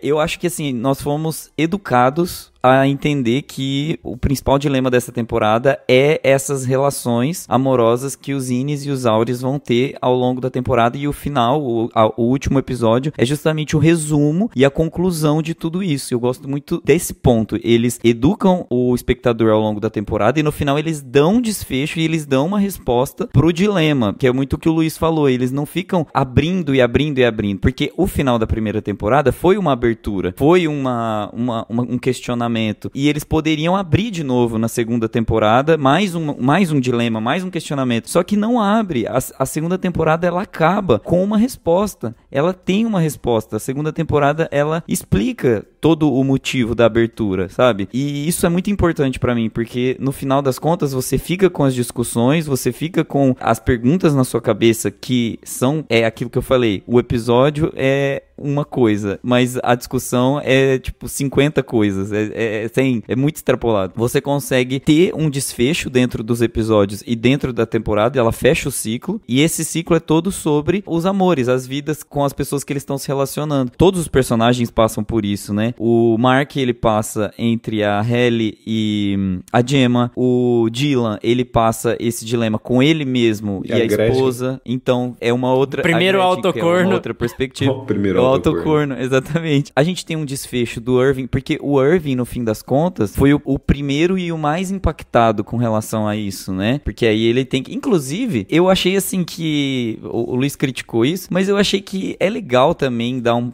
eu acho que, assim, nós fomos educados a entender que o principal dilema dessa temporada é essas relações amorosas que os Ines e os Auris vão ter ao longo da temporada, e o final, o último episódio, é justamente o resumo e a conclusão de tudo isso. Eu gosto muito desse ponto. Eles educam o espectador ao longo da temporada e no final eles dão um desfecho e eles dão uma resposta pro dilema, que é muito o que o Luiz falou. Eles não ficam abrindo e abrindo e abrindo, porque o final da primeira temporada foi uma abertura, foi um questionamento. E eles poderiam abrir de novo na segunda temporada, mais um dilema, mais um questionamento. Só que não abre. A segunda temporada, ela acaba com uma resposta. Ela tem uma resposta. A segunda temporada, ela explica todo o motivo da abertura, sabe? E isso é muito importante pra mim, porque no final das contas, você fica com as discussões, você fica com as perguntas na sua cabeça, que são, aquilo que eu falei, o episódio é uma coisa, mas a discussão é tipo 50 coisas, é muito extrapolado. Você consegue ter um desfecho dentro dos episódios e dentro da temporada, ela fecha o ciclo, e esse ciclo é todo sobre os amores, as vidas com as pessoas que eles estão se relacionando. Todos os personagens passam por isso, né? O Mark, ele passa entre a Halle e a Gemma. O Dylan, ele passa esse dilema com ele mesmo e a esposa. Então, é uma outra... Primeiro autocorno. É uma outra perspectiva. O primeiro autocorno, exatamente. A gente tem um desfecho do Irving, porque o Irving, no fim das contas, foi o primeiro e o mais impactado com relação a isso, né? Porque aí ele tem que... Inclusive, eu achei assim que... O Luiz criticou isso, mas eu achei que é legal também dar um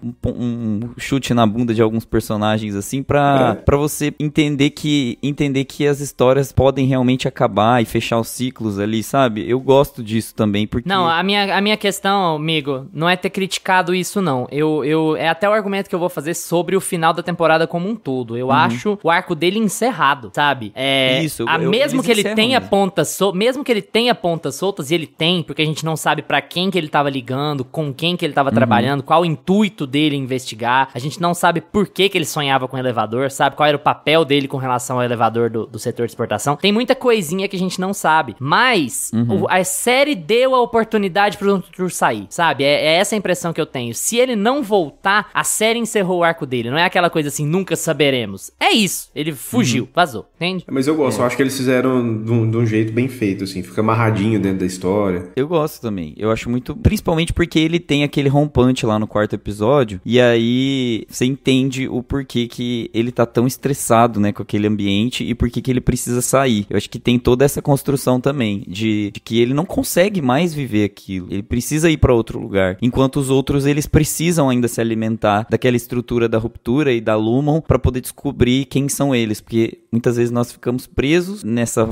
chute na bunda de alguns personagens, assim, pra você entender que as histórias podem realmente acabar e fechar os ciclos ali, sabe? Eu gosto disso também, porque... Não, a minha questão, amigo, não é ter criticado isso, não. É até o argumento que eu vou fazer sobre o final da temporada como um todo. Eu acho o arco dele encerrado, sabe? Isso. Mesmo que ele tenha mesmo que ele tenha pontas soltas, e ele tem, porque a gente não sabe pra quem que ele tava ligando, com quem que ele tava trabalhando, qual o intuito dele investigar. A gente não sabe por que ele sonhava com o elevador, sabe? Qual era o papel dele com relação ao elevador do setor de exportação. Tem muita coisinha que a gente não sabe. Mas a série deu a oportunidade pro Arthur sair, sabe? É essa a impressão que eu tenho. Se ele não voltar, a série encerrou o arco dele. Não é aquela coisa assim, nunca saberemos. É isso. Ele fugiu, vazou, entende? Mas eu gosto, eu acho que eles fizeram de um jeito bem feito, assim. Fica amarradinho dentro da história. Eu gosto também. Eu acho muito... Principalmente porque ele tem aquele rompante lá no 4º episódio. E aí você entende o porquê que ele tá tão estressado, né, com aquele ambiente e porquê que ele precisa sair. Eu acho que tem toda essa construção também de que ele não consegue mais viver aquilo. Ele precisa ir pra outro lugar. Enquanto os outros, eles precisam precisam ainda se alimentar daquela estrutura da Ruptura e da Lumon para poder descobrir quem são eles, porque muitas vezes nós ficamos presos nessa,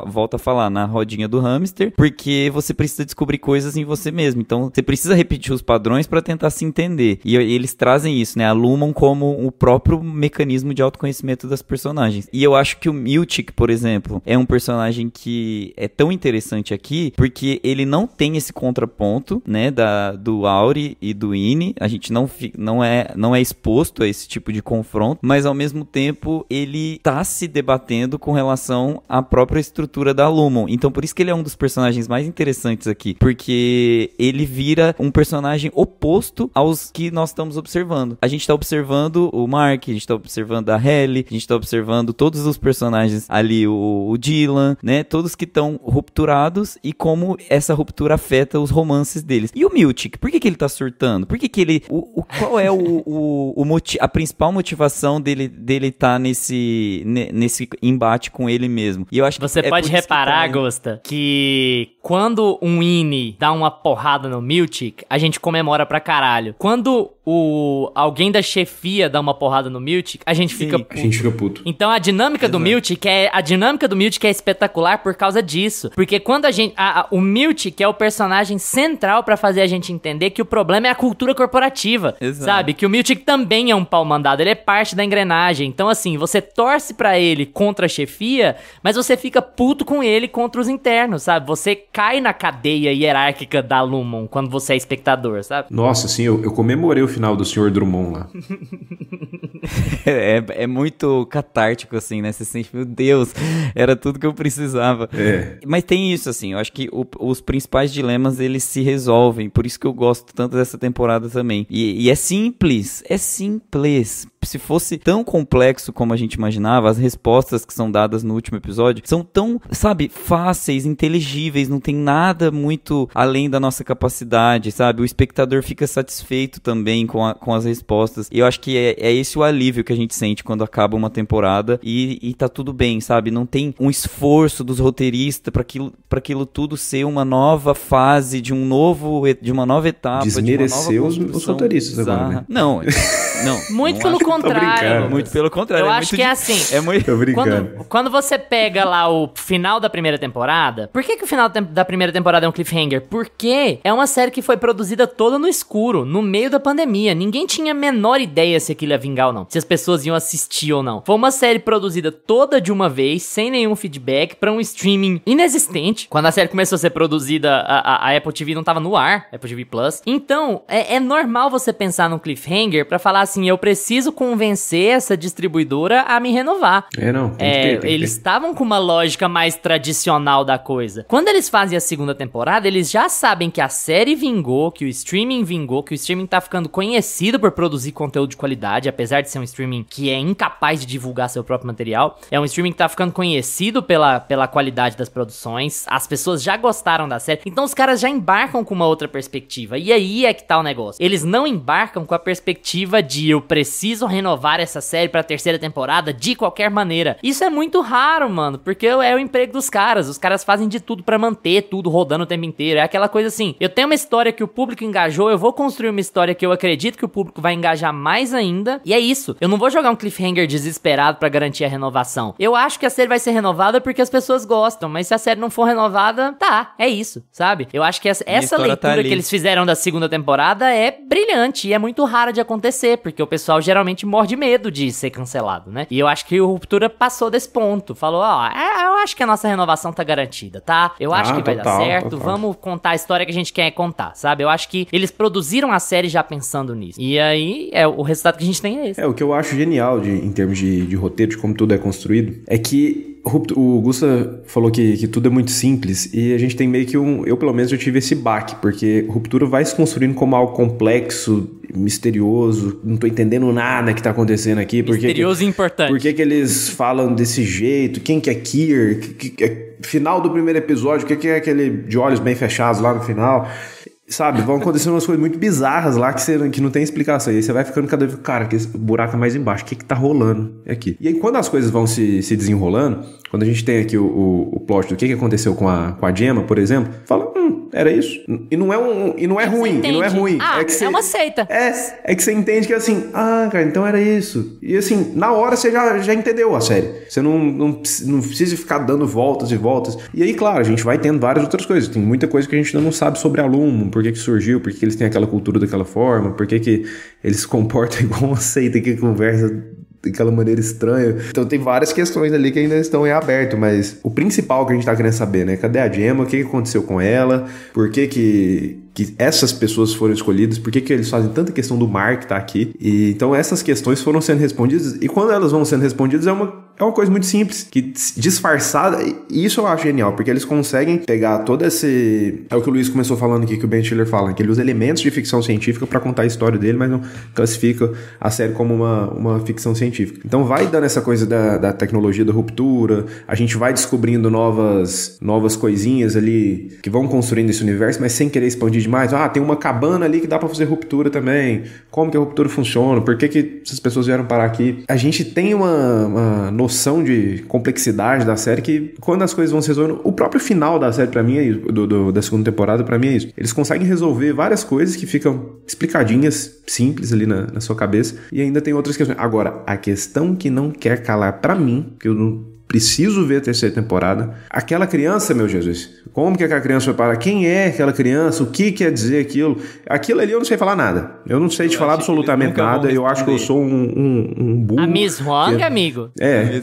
volto a falar, na rodinha do hamster, porque você precisa descobrir coisas em você mesmo, então você precisa repetir os padrões para tentar se entender, e eles trazem isso, né, a Lumon como o próprio mecanismo de autoconhecimento das personagens. E eu acho que o Miltic, por exemplo, é um personagem que é tão interessante aqui, porque ele não tem esse contraponto, né, do Auri e do Ine, a gente não é exposto a esse tipo de confronto, mas ao mesmo tempo ele tá se debatendo com relação à própria estrutura da Lumon. Então por isso que ele é um dos personagens mais interessantes aqui, porque ele vira um personagem oposto aos que nós estamos observando. A gente tá observando o Mark, a gente tá observando a Halle, a gente tá observando todos os personagens ali, o Dylan, né, todos que estão rupturados e como essa ruptura afeta os romances deles. E o Miltic, por que ele tá surtando? Por que ele... qual é a principal motivação dele tá nesse embate com ele mesmo? E eu acho que você pode reparar, Agosta, que quando um Ine dá uma porrada no Miltic, a gente comemora pra caralho. Quando alguém da chefia dá uma porrada no Miltic, a gente fica puto. A gente fica puto. Então a dinâmica do Miltic é espetacular por causa disso. Porque quando o Miltic é o personagem central pra fazer a gente entender que o problema é a cultura corporativa. Exato. Sabe? Que o Miltic também é um pau mandado, ele é parte da engrenagem. Então assim, você torce pra ele contra a chefia, mas você fica puto com ele contra os internos, sabe? Você cai na cadeia hierárquica da Lumon quando você é espectador, sabe? Nossa, assim, eu comemorei o final do Sr. Drummond lá. É muito catártico, assim, né? Você sente, meu Deus, era tudo que eu precisava. Mas tem isso, assim, eu acho que os principais dilemas, eles se resolvem, por isso que eu gosto tanto dessa temporada também. E é simples. Se fosse tão complexo como a gente imaginava, as respostas que são dadas no último episódio são tão, sabe, fáceis, inteligíveis, não tem nada muito além da nossa capacidade, sabe? O espectador fica satisfeito também com as respostas. E eu acho que é esse o alívio que a gente sente quando acaba uma temporada e tá tudo bem, sabe? Não tem um esforço dos roteiristas pra aquilo tudo ser uma nova fase, de uma nova etapa. Desmerecer os roteiristas agora, né? Não. Muito pelo contrário. Muito pelo contrário. Eu acho que é assim. Tô brincando. Quando você pega lá o final da primeira temporada, por que o final da primeira temporada é um cliffhanger? Porque é uma série que foi produzida toda no escuro, no meio da pandemia. Ninguém tinha a menor ideia se aquilo ia vingar ou não, se as pessoas iam assistir ou não. Foi uma série produzida toda de uma vez, sem nenhum feedback, pra um streaming inexistente. Quando a série começou a ser produzida, a Apple TV não tava no ar, Apple TV Plus. Então, é normal você pensar num cliffhanger pra falar assim, eu preciso convencer essa distribuidora a me renovar. Eles estavam com uma lógica mais tradicional da coisa. Quando eles fazem a segunda temporada, eles já sabem que a série vingou, que o streaming vingou, que o streaming tá ficando conhecido por produzir conteúdo de qualidade, apesar de ser um streaming que é incapaz de divulgar seu próprio material. É um streaming que tá ficando conhecido pela qualidade das produções. As pessoas já gostaram da série. Então os caras já embarcam com uma outra perspectiva. E aí é que tá o negócio. Eles não embarcam com a perspectiva de eu preciso renovar essa série pra terceira temporada de qualquer maneira. Isso é muito raro, mano, porque é o emprego dos caras. Os caras fazem de tudo pra manter tudo rodando o tempo inteiro. É aquela coisa assim, eu tenho uma história que o público engajou, eu vou construir uma história que eu acredito que o público vai engajar mais ainda, e é isso. Eu não vou jogar um cliffhanger desesperado pra garantir a renovação. Eu acho que a série vai ser renovada porque as pessoas gostam, mas se a série não for renovada, tá, é isso, sabe? Eu acho que essa leitura que eles fizeram da segunda temporada é brilhante e é muito rara de acontecer, porque o pessoal geralmente morre de medo de ser cancelado, né? E eu acho que o Ruptura passou desse ponto. Falou, eu acho que a nossa renovação tá garantida, tá? Eu acho que vai dar certo, vamos contar a história que a gente quer contar, sabe? Eu acho que eles produziram a série já pensando nisso. E aí, o resultado que a gente tem é esse. O que eu acho genial em termos de roteiro, de como tudo é construído, é que o Gusta falou que tudo é muito simples e a gente tem meio que eu pelo menos eu tive esse baque, porque Ruptura vai se construindo como algo complexo, misterioso, não tô entendendo nada que tá acontecendo aqui. Misterioso e importante. Por que eles falam desse jeito? Quem que é Kier? Final do primeiro episódio, o que é aquele de olhos bem fechados lá no final? Sabe, vão acontecendo umas coisas muito bizarras lá que não tem explicação. E aí você vai ficando cada vez, cara, que esse buraco é mais embaixo, o que tá rolando aqui? E aí quando as coisas vão se desenrolando, quando a gente tem aqui o plot do que aconteceu com a Gemma, por exemplo, fala, era isso. E não é ruim, e não é ruim. Ah, é uma seita. É que você entende que assim, cara, então era isso. E assim, na hora você já entendeu a série. Você não precisa ficar dando voltas e voltas. E aí, claro, a gente vai tendo várias outras coisas. Tem muita coisa que a gente ainda não sabe sobre a Lumon, por que surgiu, por que eles têm aquela cultura daquela forma, por que eles se comportam igual uma seita que conversa daquela maneira estranha. Então tem várias questões ali que ainda estão em aberto, mas o principal que a gente tá querendo saber, né? Cadê a Gemma? O que aconteceu com ela? Por que essas pessoas foram escolhidas? Por que eles fazem tanta questão do Mark tá aqui? E então essas questões foram sendo respondidas, e quando elas vão sendo respondidas é uma coisa muito simples, que disfarçada, e isso eu acho genial, porque eles conseguem pegar todo esse... É o que o Luiz começou falando aqui, que o Ben Stiller fala, que ele usa elementos de ficção científica pra contar a história dele, mas não classifica a série como uma ficção científica. Então vai dando essa coisa da tecnologia da ruptura, a gente vai descobrindo novas coisinhas ali, que vão construindo esse universo, mas sem querer expandir demais. Tem uma cabana ali que dá pra fazer ruptura também. Como que a ruptura funciona? Por que essas pessoas vieram parar aqui? A gente tem uma noção de complexidade da série que, quando as coisas vão se resolvendo, o próprio final da série pra mim é isso, da segunda temporada pra mim é isso. Eles conseguem resolver várias coisas que ficam explicadinhas, simples ali na sua cabeça, e ainda tem outras questões. Agora, a questão que não quer calar pra mim, que eu não preciso ver a terceira temporada. Aquela criança, meu Jesus, como que aquela criança foi parar? Quem é aquela criança? O que quer dizer aquilo? Aquilo ali eu não sei falar nada. Eu não sei te falar absolutamente nada. Eu acho que eu sou um burro. A Miss Huang, amigo? É.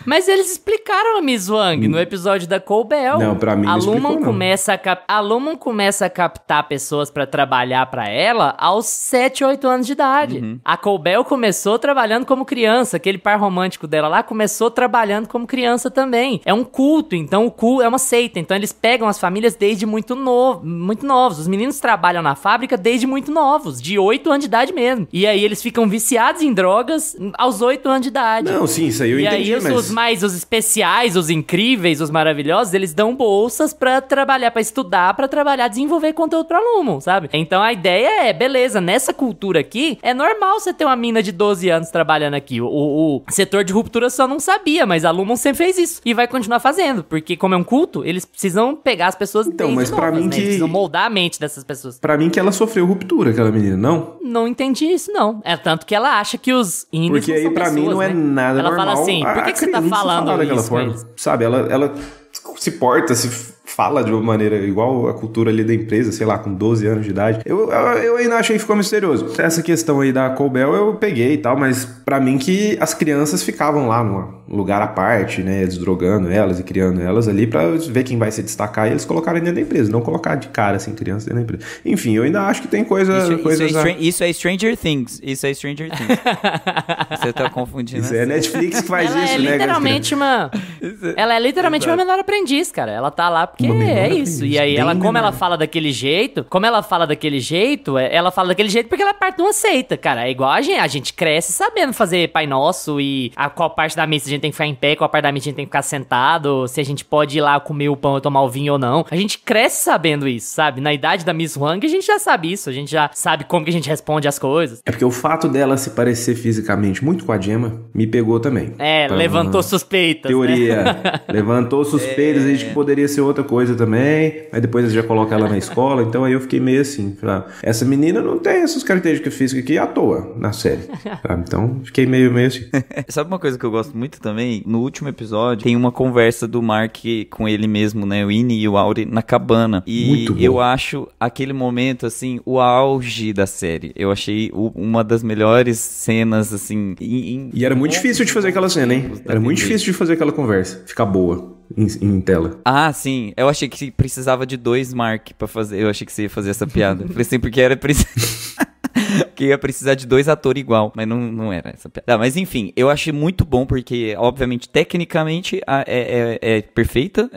Mas eles explicaram a Miss Huang no episódio da Cole Bell. Não, pra mim não explicou, não. A Lumon começa a captar pessoas pra trabalhar pra ela aos 7, 8 anos de idade. A Cole Bell começou trabalhando como criança. Aquele par romântico dela lá começou trabalhando como criança também. É um culto, então o culto é uma seita. Então eles pegam as famílias desde muito novos. Os meninos trabalham na fábrica desde muito novos, de 8 anos de idade mesmo. E aí eles ficam viciados em drogas aos 8 anos de idade. Não, sim, isso aí eu entendi, e aí os especiais, os incríveis, os maravilhosos, eles dão bolsas pra trabalhar, pra estudar, pra trabalhar, desenvolver conteúdo pra Lumon, sabe? Então a ideia é, beleza, nessa cultura aqui, é normal você ter uma mina de 12 anos trabalhando aqui. O setor de ruptura só não sabia, mas a Lumon sempre fez isso. E vai continuar fazendo, porque como é um culto, eles precisam pegar as pessoas desde mas pra novas, mim né? Eles precisam moldar a mente dessas pessoas. Pra mim que ela sofreu ruptura, aquela menina, não? Não entendi isso, não. É tanto que ela acha que os índios porque não aí são pra pessoas, mim não é né? nada ela normal. Ela fala assim, por que você tá falando isso com eles? Sabe, ela se porta, se fala de uma maneira igual a cultura ali da empresa, sei lá, com 12 anos de idade. Eu ainda achei que ficou misterioso. Essa questão aí da Cole Bell eu peguei e tal, mas pra mim que as crianças ficavam lá num lugar à parte, né, desdrogando elas e criando elas ali pra ver quem vai se destacar e eles colocarem dentro da empresa, não colocar de cara, assim, crianças dentro da empresa. Enfim, eu ainda acho que tem coisas... Isso é Stranger Things. Você tá confundindo. Isso é Netflix que faz ela isso, é né? Literalmente ela é literalmente uma menor aprendiz, cara. Ela tá lá porque é isso. E aí, ela fala daquele jeito, ela fala daquele jeito porque ela é parte de uma seita, cara. É igual a gente cresce sabendo fazer Pai Nosso e qual parte da missa a gente tem que ficar em pé, qual parte da missa a gente tem que ficar sentado, se a gente pode ir lá comer o pão e tomar o vinho ou não. A gente cresce sabendo isso, sabe? Na idade da Miss Huang, a gente já sabe isso. A gente já sabe como que a gente responde as coisas. É porque o fato dela se parecer fisicamente muito com a Gemma me pegou também. Levantou suspeitas, teoria. Né? Levantou suspeitas, a gente poderia ser outra coisa também, aí depois eles já colocam ela na escola, então aí eu fiquei meio assim, essa menina não tem essas características físicas aqui à toa na série, sabe? Então fiquei meio assim. Sabe uma coisa que eu gosto muito também? No último episódio tem uma conversa do Mark com ele mesmo, né, o Innie e o Auri na cabana, e eu acho aquele momento assim, o auge da série. Eu achei uma das melhores cenas assim, e era muito difícil de fazer aquela cena, hein? Era muito difícil de fazer aquela conversa ficar boa em tela. Ah, sim. Eu achei que precisava de 2 Mark pra fazer. Eu achei que você ia fazer essa piada. Falei assim, porque era que ia precisar de 2 atores igual, mas não era essa piada. Mas enfim, eu achei muito bom porque, obviamente, tecnicamente é perfeita,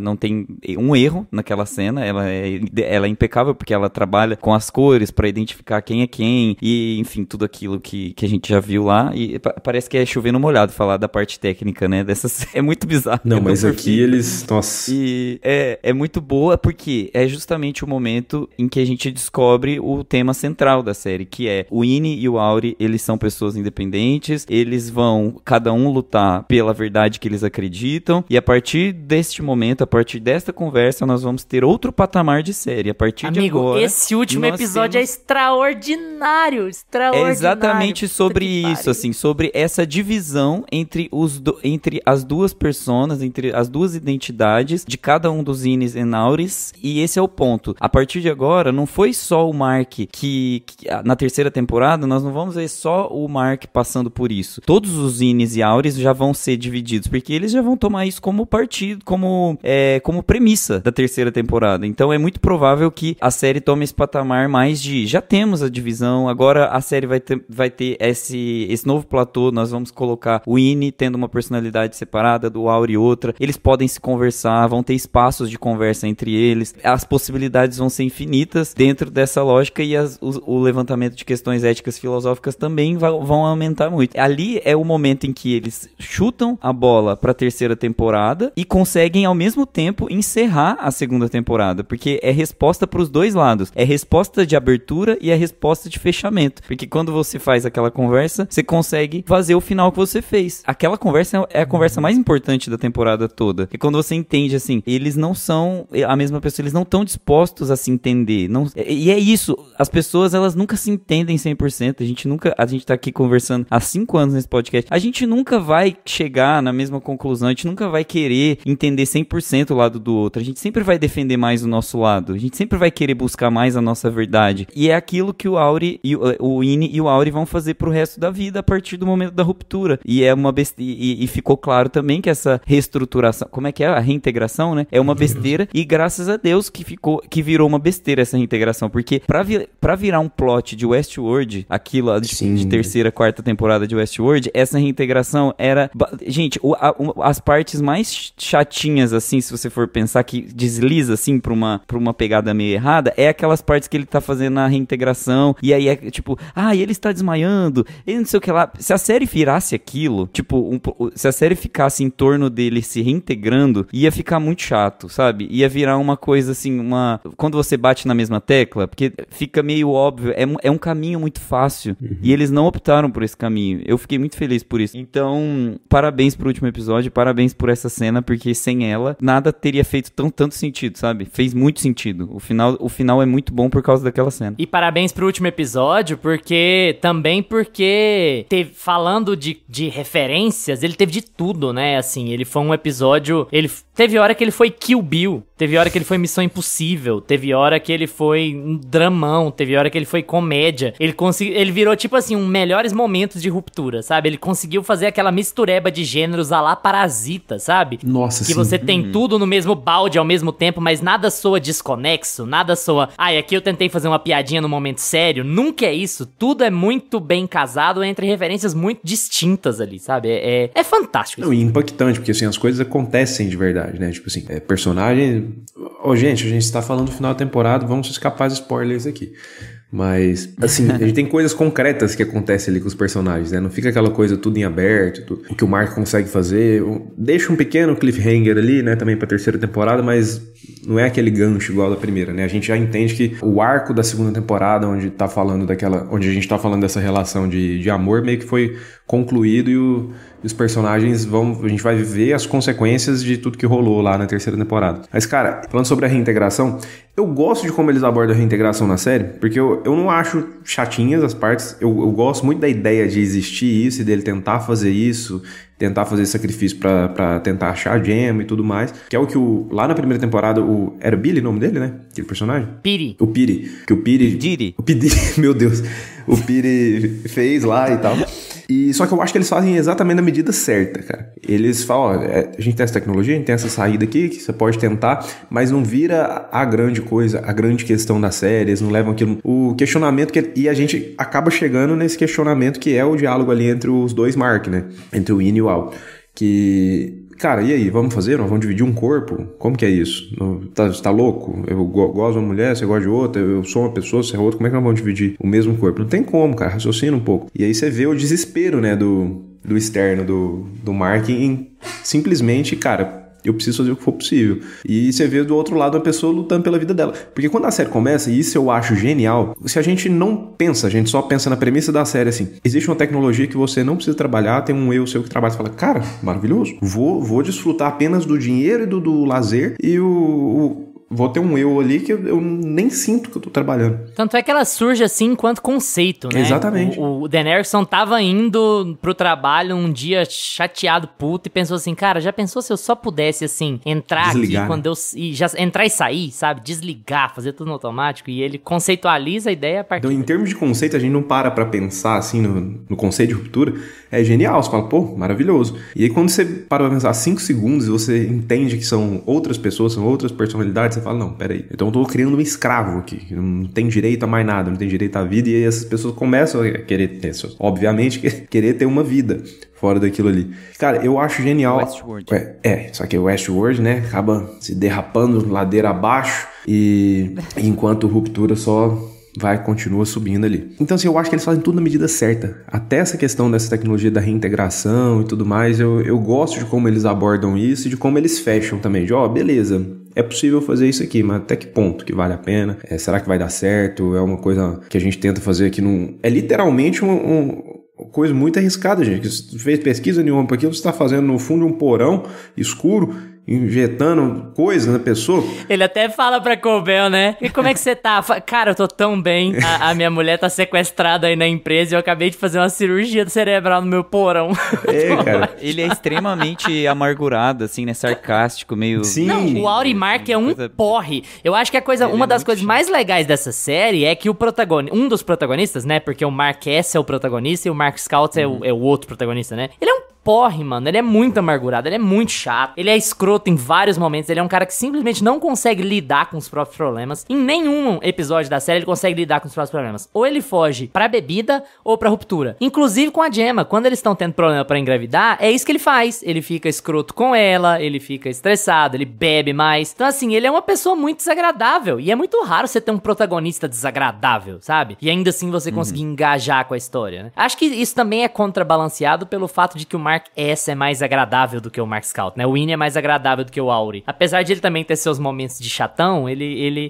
não tem um erro naquela cena, ela é impecável porque ela trabalha com as cores pra identificar quem é quem e, enfim, tudo aquilo que a gente já viu lá, e parece que é chovendo molhado falar da parte técnica, né, é muito bizarro. Não, mas aqui eles, nossa. E é muito boa porque é justamente o momento em que a gente descobre o tema central da série, que o Ine e o Auri, eles são pessoas independentes, eles vão, cada um, lutar pela verdade que eles acreditam, e a partir deste momento, a partir desta conversa, nós vamos ter outro patamar de série. A partir de agora... esse último episódio é extraordinário, extraordinário. É exatamente sobre isso, assim, sobre essa divisão entre as duas personas, entre as duas identidades de cada um dos Ines e Auris, e esse é o ponto. A partir de agora, não foi só o Mark que na terceira temporada, nós não vamos ver só o Mark passando por isso. Todos os Ines e Auris já vão ser divididos, porque eles já vão tomar isso como partido, como premissa da terceira temporada. Então é muito provável que a série tome esse patamar mais de, já temos a divisão, agora a série vai ter esse novo platô, nós vamos colocar o Ine tendo uma personalidade separada, do Auri outra, eles podem se conversar, vão ter espaços de conversa entre eles, as possibilidades vão ser infinitas dentro dessa lógica, e o levantamento de questões éticas filosóficas também vão aumentar muito. Ali é o momento em que eles chutam a bola pra terceira temporada e conseguem ao mesmo tempo encerrar a segunda temporada, porque é resposta pros dois lados, é resposta de abertura e é resposta de fechamento, porque quando você faz aquela conversa, você consegue fazer o final que você fez. Aquela conversa é a conversa mais importante da temporada toda, e quando você entende assim, eles não são a mesma pessoa, eles não estão dispostos a se entender, e é isso, as pessoas, elas nunca se entendem 100%, a gente tá aqui conversando há 5 anos nesse podcast, a gente nunca vai chegar na mesma conclusão, a gente nunca vai querer entender 100% o lado do outro, a gente sempre vai defender mais o nosso lado, a gente sempre vai querer buscar mais a nossa verdade, e é aquilo que o Auri, o Ine e o Auri vão fazer pro resto da vida a partir do momento da ruptura, e é uma e ficou claro também que essa reestruturação, como é que é? A reintegração, né? É uma besteira, e graças a Deus que virou uma besteira essa reintegração, porque pra virar um plot de Westworld, aquilo de terceira, quarta temporada de Westworld, essa reintegração era... Gente, as partes mais chatinhas, assim, se você for pensar, que desliza, assim, pra uma pegada meio errada, é aquelas partes que ele tá fazendo na reintegração, e aí é tipo, ele está desmaiando, ele não sei o que lá. Se a série virasse aquilo, tipo, se a série ficasse em torno dele se reintegrando, ia ficar muito chato, sabe? Ia virar uma coisa assim, quando você bate na mesma tecla, porque fica meio óbvio, é um caminho muito fácil, e eles não optaram por esse caminho. Eu fiquei muito feliz por isso. Então, parabéns pro último episódio, parabéns por essa cena, porque sem ela, nada teria feito tanto sentido, sabe? Fez muito sentido. O final é muito bom por causa daquela cena. E parabéns pro último episódio, porque falando de referências, ele teve de tudo, né? Assim, ele foi um episódio... Teve hora que ele foi Kill Bill, teve hora que ele foi Missão Impossível, teve hora que ele foi um dramão, teve hora que ele foi comédia. Ele virou, tipo assim, melhores momentos de ruptura, sabe? Ele conseguiu fazer aquela mistureba de gêneros à la Parasita, sabe? Nossa, que você tem tudo no mesmo balde ao mesmo tempo, mas nada soa desconexo, nada soa... aqui eu tentei fazer uma piadinha no momento sério. Nunca é isso. Tudo é muito bem casado entre referências muito distintas ali, sabe? É fantástico. Não, e impactante, porque assim, as coisas acontecem de verdade, né? Tipo assim, personagem... Gente, a gente está falando do final da temporada, vamos escapar de spoilers aqui. Mas, assim, a gente tem coisas concretas que acontecem ali com os personagens, né? Não fica aquela coisa tudo em aberto, o que o Mark consegue fazer. Deixa um pequeno cliffhanger ali, né? Também pra terceira temporada, mas não é aquele gancho igual da primeira, né? A gente já entende que o arco da segunda temporada, onde a gente tá falando dessa relação de amor, meio que foi concluído, e os personagens a gente vai viver as consequências de tudo que rolou lá na terceira temporada. Mas, cara, falando sobre a reintegração, eu gosto de como eles abordam a reintegração na série, porque eu não acho chatinhas as partes, eu gosto muito da ideia de existir isso, e dele tentar fazer isso, tentar fazer esse sacrifício pra tentar achar a gema e tudo mais, que é o que lá na primeira temporada, era Billy o nome dele, né? Aquele personagem? Piri. O Piri. O Piri, meu Deus. O Piri fez lá e tal. E só que eu acho que eles fazem exatamente a medida certa, cara. Eles falam, a gente tem essa tecnologia, a gente tem essa saída aqui, que você pode tentar, mas não vira a grande coisa, a grande questão da série, eles não levam aquilo... O questionamento, e a gente acaba chegando nesse questionamento que é o diálogo ali entre os dois Mark, né? Entre o Ine e o Al. Que... Cara, e aí, vamos fazer? Nós vamos dividir um corpo? Como que é isso? Você tá louco? Eu gosto de uma mulher, você gosta de outra, eu sou uma pessoa, você é outra, como é que nós vamos dividir o mesmo corpo? Não tem como, cara, raciocina um pouco. E aí você vê o desespero, né, do externo, do Mark, em simplesmente, cara, eu preciso fazer o que for possível. E você vê do outro lado a pessoa lutando pela vida dela. Porque quando a série começa, e isso eu acho genial, se a gente não pensa, a gente só pensa na premissa da série assim, existe uma tecnologia que você não precisa trabalhar, tem um eu seu que trabalha, você fala, cara, maravilhoso, vou desfrutar apenas do dinheiro e do lazer e vou ter um eu ali que eu nem sinto que eu tô trabalhando. Tanto é que ela surge assim enquanto conceito, né? Exatamente. O Dan Erickson tava indo pro trabalho um dia chateado, puto, e pensou assim, cara, já pensou se eu só pudesse, assim, entrar desligar, aqui quando entrar e sair, sabe? Desligar, fazer tudo no automático, e ele conceitualiza a ideia a partir Então, em termos de conceito, a gente não para pra pensar, assim, no conceito de ruptura, é genial, você fala, pô, maravilhoso. E aí, quando você para pra pensar 5 segundos e você entende que são outras pessoas, são outras personalidades, você fala, não, peraí, então eu tô criando um escravo aqui, que não tem direito a mais nada, não tem direito à vida, e aí essas pessoas começam a querer ter, obviamente, querer ter uma vida fora daquilo ali. Cara, eu acho genial. Westworld. Só que o Westworld, né, acaba se derrapando ladeira abaixo, e enquanto Ruptura só continua subindo ali. Então, assim, eu acho que eles fazem tudo na medida certa. Até essa questão dessa tecnologia da reintegração e tudo mais, eu gosto de como eles abordam isso e de como eles fecham também. De, beleza, é possível fazer isso aqui, mas até que ponto que vale a pena? Será que vai dar certo? É uma coisa que a gente tenta fazer aqui É literalmente uma coisa muito arriscada, gente. Você não fez pesquisa nenhuma para aquilo, você está fazendo no fundo de um porão escuro, injetando coisa na pessoa. Ele até fala pra Colbel, né? E como é que você tá? Cara, eu tô tão bem. A minha mulher tá sequestrada aí na empresa e eu acabei de fazer uma cirurgia cerebral no meu porão. Cara. Ele é extremamente amargurado, assim, né? Sarcástico, meio... Sim. Não, o Auri Mark é um porre. Eu acho que uma das coisas mais legais dessa série é que um dos protagonistas, né? Porque o Mark S é o protagonista e o Mark Scout é o outro protagonista, né? Ele é um porre, mano. Ele é muito amargurado, ele é muito chato, ele é escroto em vários momentos, ele é um cara que simplesmente não consegue lidar com os próprios problemas. Em nenhum episódio da série ele consegue lidar com os próprios problemas. Ou ele foge pra bebida ou pra ruptura. Inclusive com a Gemma, quando eles estão tendo problema pra engravidar, é isso que ele faz. Ele fica escroto com ela, ele fica estressado, ele bebe mais. Então assim, ele é uma pessoa muito desagradável. E é muito raro você ter um protagonista desagradável, sabe? E ainda assim você conseguir engajar com a história, né? Acho que isso também é contrabalanceado pelo fato de que o Mark S é mais agradável do que o Mark Scout, né? O Winnie é mais agradável do que o Auri. Apesar de ele também ter seus momentos de chatão,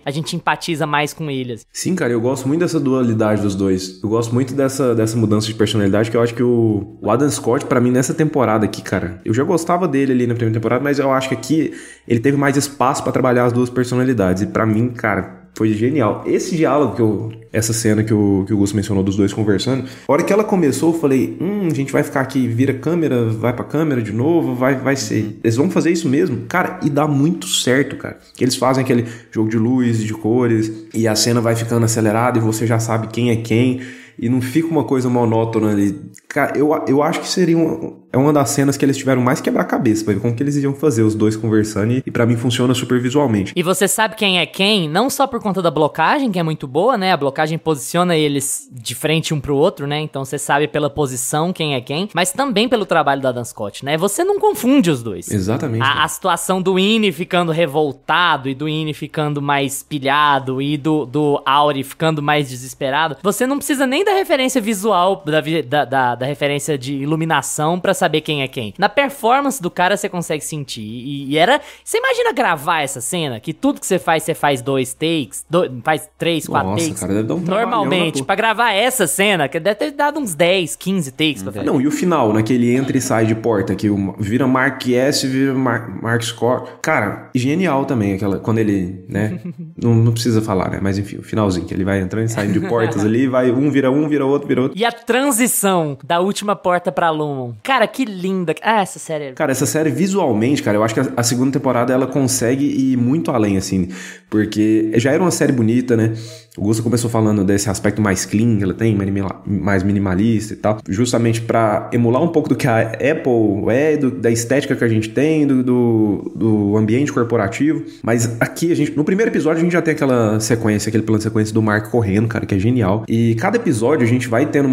a gente empatiza mais com ele. Assim. Sim, cara, eu gosto muito dessa dualidade dos dois. Eu gosto muito dessa mudança de personalidade, que eu acho que o Adam Scott, pra mim, nessa temporada aqui, cara, eu já gostava dele ali na primeira temporada, mas eu acho que aqui ele teve mais espaço pra trabalhar as duas personalidades. E pra mim, cara, foi genial. Esse diálogo essa cena que o Gus mencionou dos dois conversando, a hora que ela começou, eu falei, a gente vai ficar aqui, vira câmera, vai pra câmera de novo, vai ser. Eles vão fazer isso mesmo? Cara, e dá muito certo, cara. Eles fazem aquele jogo de luz e de cores, e a cena vai ficando acelerada e você já sabe quem é quem, e não fica uma coisa monótona ali. Cara, eu acho que seria uma das cenas que eles tiveram mais quebrar-cabeça, pra ver como que eles iam fazer os dois conversando, e pra mim funciona super visualmente. E você sabe quem é quem, não só por conta da blocagem, que é muito boa, né? A blocagem posiciona eles de frente um pro outro, né? Então você sabe pela posição quem é quem, mas também pelo trabalho da Dan Scott, né? Você não confunde os dois. Exatamente. A situação do Winnie ficando revoltado, e do Winnie ficando mais pilhado, e do Auri ficando mais desesperado, você não precisa nem da referência visual, da referência de iluminação pra saber quem é quem. Na performance do cara você consegue sentir. E era... Você imagina gravar essa cena? Que tudo que você faz 2 takes, faz 3, 4 takes. Nossa, cara, deve dar um normalmente, pra gravar essa cena, que deve ter dado uns 10, 15 takes pra fazer. Não, e o final, né? Que ele entra e sai de porta, que vira Mark S, vira Mark Scott. Cara, genial também, quando ele, né? não precisa falar, né? Mas enfim, o finalzinho, que ele vai entrando e saindo de portas ali, vai vira outro. E a transição da última porta pra Lumon. Cara, que linda. Essa série... Cara, essa série visualmente, cara, eu acho que a segunda temporada ela consegue ir muito além, assim, porque já era uma série bonita, né? O Gusto começou falando desse aspecto mais clean que ela tem, mais minimalista e tal, justamente pra emular um pouco do que a Apple é, da estética que a gente tem, do ambiente corporativo. Mas aqui, no primeiro episódio, a gente já tem aquela sequência, aquele plano de sequência do Mark correndo, cara, que é genial. E cada episódio episódio a gente vai tendo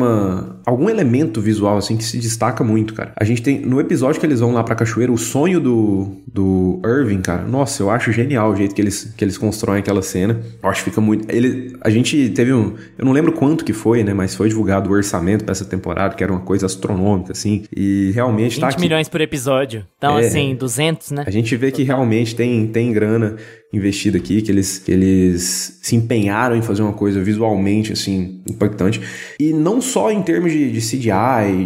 algum elemento visual, assim, que se destaca muito, cara. A gente tem, no episódio que eles vão lá pra cachoeira, o sonho do Irving, cara, nossa, eu acho genial o jeito que eles constroem aquela cena. Eu acho que fica muito... A gente teve eu não lembro quanto que foi, né, mas foi divulgado o orçamento pra essa temporada, que era uma coisa astronômica, assim, e realmente 20 tá aqui. milhões por episódio. Então, assim, 200, né? A gente vê que realmente tem grana investida aqui, que eles se empenharam em fazer uma coisa visualmente, assim, impactante. E não só em termos de CGI,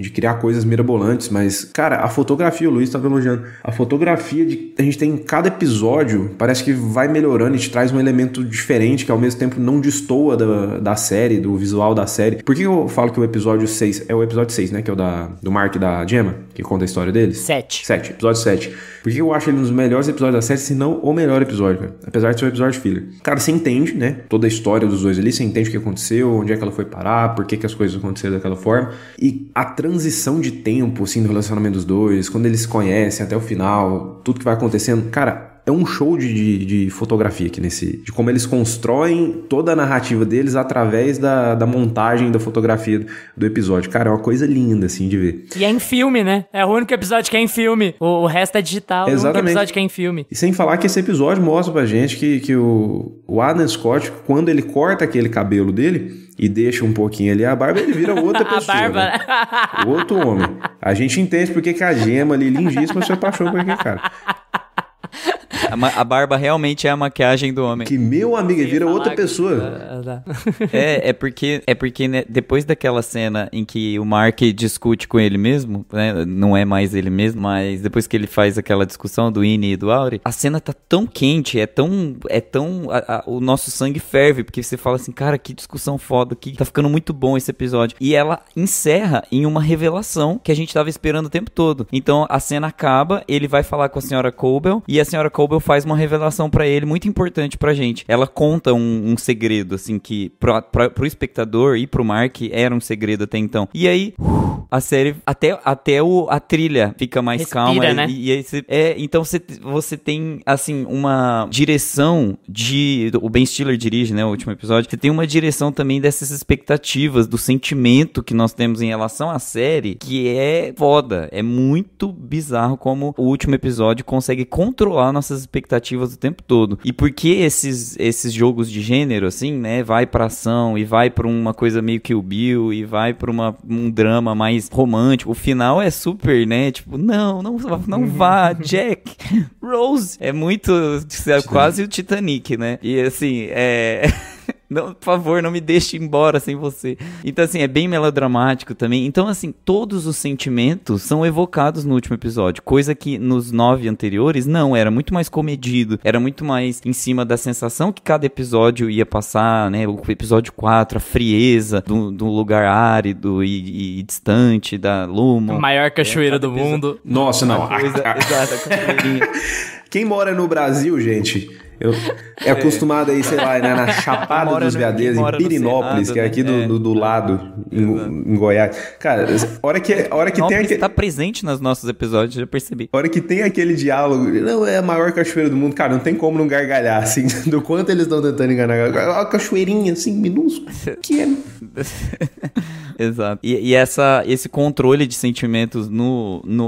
de criar coisas mirabolantes, mas, cara, a fotografia, o Luiz estava elogiando, a fotografia a gente tem em cada episódio, parece que vai melhorando e te traz um elemento diferente, que ao mesmo tempo não destoa da série, do visual da série. Por que eu falo que o episódio 6, é o episódio 6, né, que é o do Mark e da Gemma, que conta a história deles? 7, episódio 7. Por que eu acho ele um dos melhores episódios da série, se não o melhor episódio, cara? Apesar de ser um episódio filler. Cara, você entende, né? Toda a história dos dois ali, você entende o que aconteceu, onde é que ela foi parar, por que as coisas aconteceram daquela forma. E a transição de tempo, assim, do relacionamento dos dois, quando eles se conhecem até o final, tudo que vai acontecendo, cara... É um show de fotografia aqui de como eles constroem toda a narrativa deles através da montagem da fotografia do episódio. Cara, é uma coisa linda, assim, de ver. E é em filme, né? É o único episódio que é em filme. O resto é digital. Exatamente. É o único episódio que é em filme. E sem falar que esse episódio mostra pra gente que o Adam Scott, quando ele corta aquele cabelo dele e deixa um pouquinho ali a barba, ele vira outra pessoa. A barba. Né? Outro homem. A gente entende porque que a Gemma ali, lindíssima, se apaixonou por aquele cara. A barba realmente é a maquiagem do homem. Que, meu amigo, ele vira outra pessoa. É porque né, depois daquela cena em que o Mark discute com ele mesmo, né, não é mais ele mesmo, mas depois que ele faz aquela discussão do Innie e do Auri, a cena tá tão quente, o nosso sangue ferve, porque você fala assim, cara, que discussão foda, que tá ficando muito bom esse episódio. E ela encerra em uma revelação que a gente tava esperando o tempo todo. Então a cena acaba, ele vai falar com a senhora Colbell, e a senhora Colbell faz uma revelação pra ele muito importante pra gente. Ela conta um segredo, assim, que pro espectador e pro Mark era um segredo até então. E aí, a série, até a trilha fica mais respira, calma. Né? E aí então você tem, assim, uma direção o Ben Stiller dirige, né, o último episódio. Você tem uma direção também dessas expectativas, do sentimento que nós temos em relação à série, que é foda. É muito bizarro como o último episódio consegue controlar nossas expectativas o tempo todo. E por que esses jogos de gênero, assim, né, vai pra ação e vai pra uma coisa meio Kill Bill e vai pra um drama mais romântico. O final é super, né, tipo, não vá, Jack, Rose. É muito, quase o Titanic, né? E assim, não, por favor, não me deixe ir embora sem você. Então, assim, é bem melodramático também. Então, assim, todos os sentimentos são evocados no último episódio. Coisa que nos 9 anteriores, não. Era muito mais comedido. Era muito mais em cima da sensação que cada episódio ia passar, né? O episódio 4, a frieza do lugar árido e distante da Luma. A maior cachoeira do mundo. Nossa, não. Exato, a cachoeirinha. Quem mora no Brasil, gente... É acostumado aí, sei lá, né, na Chapada dos Veadeiros, em Pirinópolis, Cerrado, que é aqui do lado, em Goiás. Cara, a hora que tem aquele... tá presente nos nossos episódios, já percebi. A hora que tem aquele diálogo, não, é a maior cachoeira do mundo, cara, não tem como não gargalhar, assim, do quanto eles estão tentando enganar. Uma cachoeirinha, assim, minúscula, que é... Exato. E esse controle de sentimentos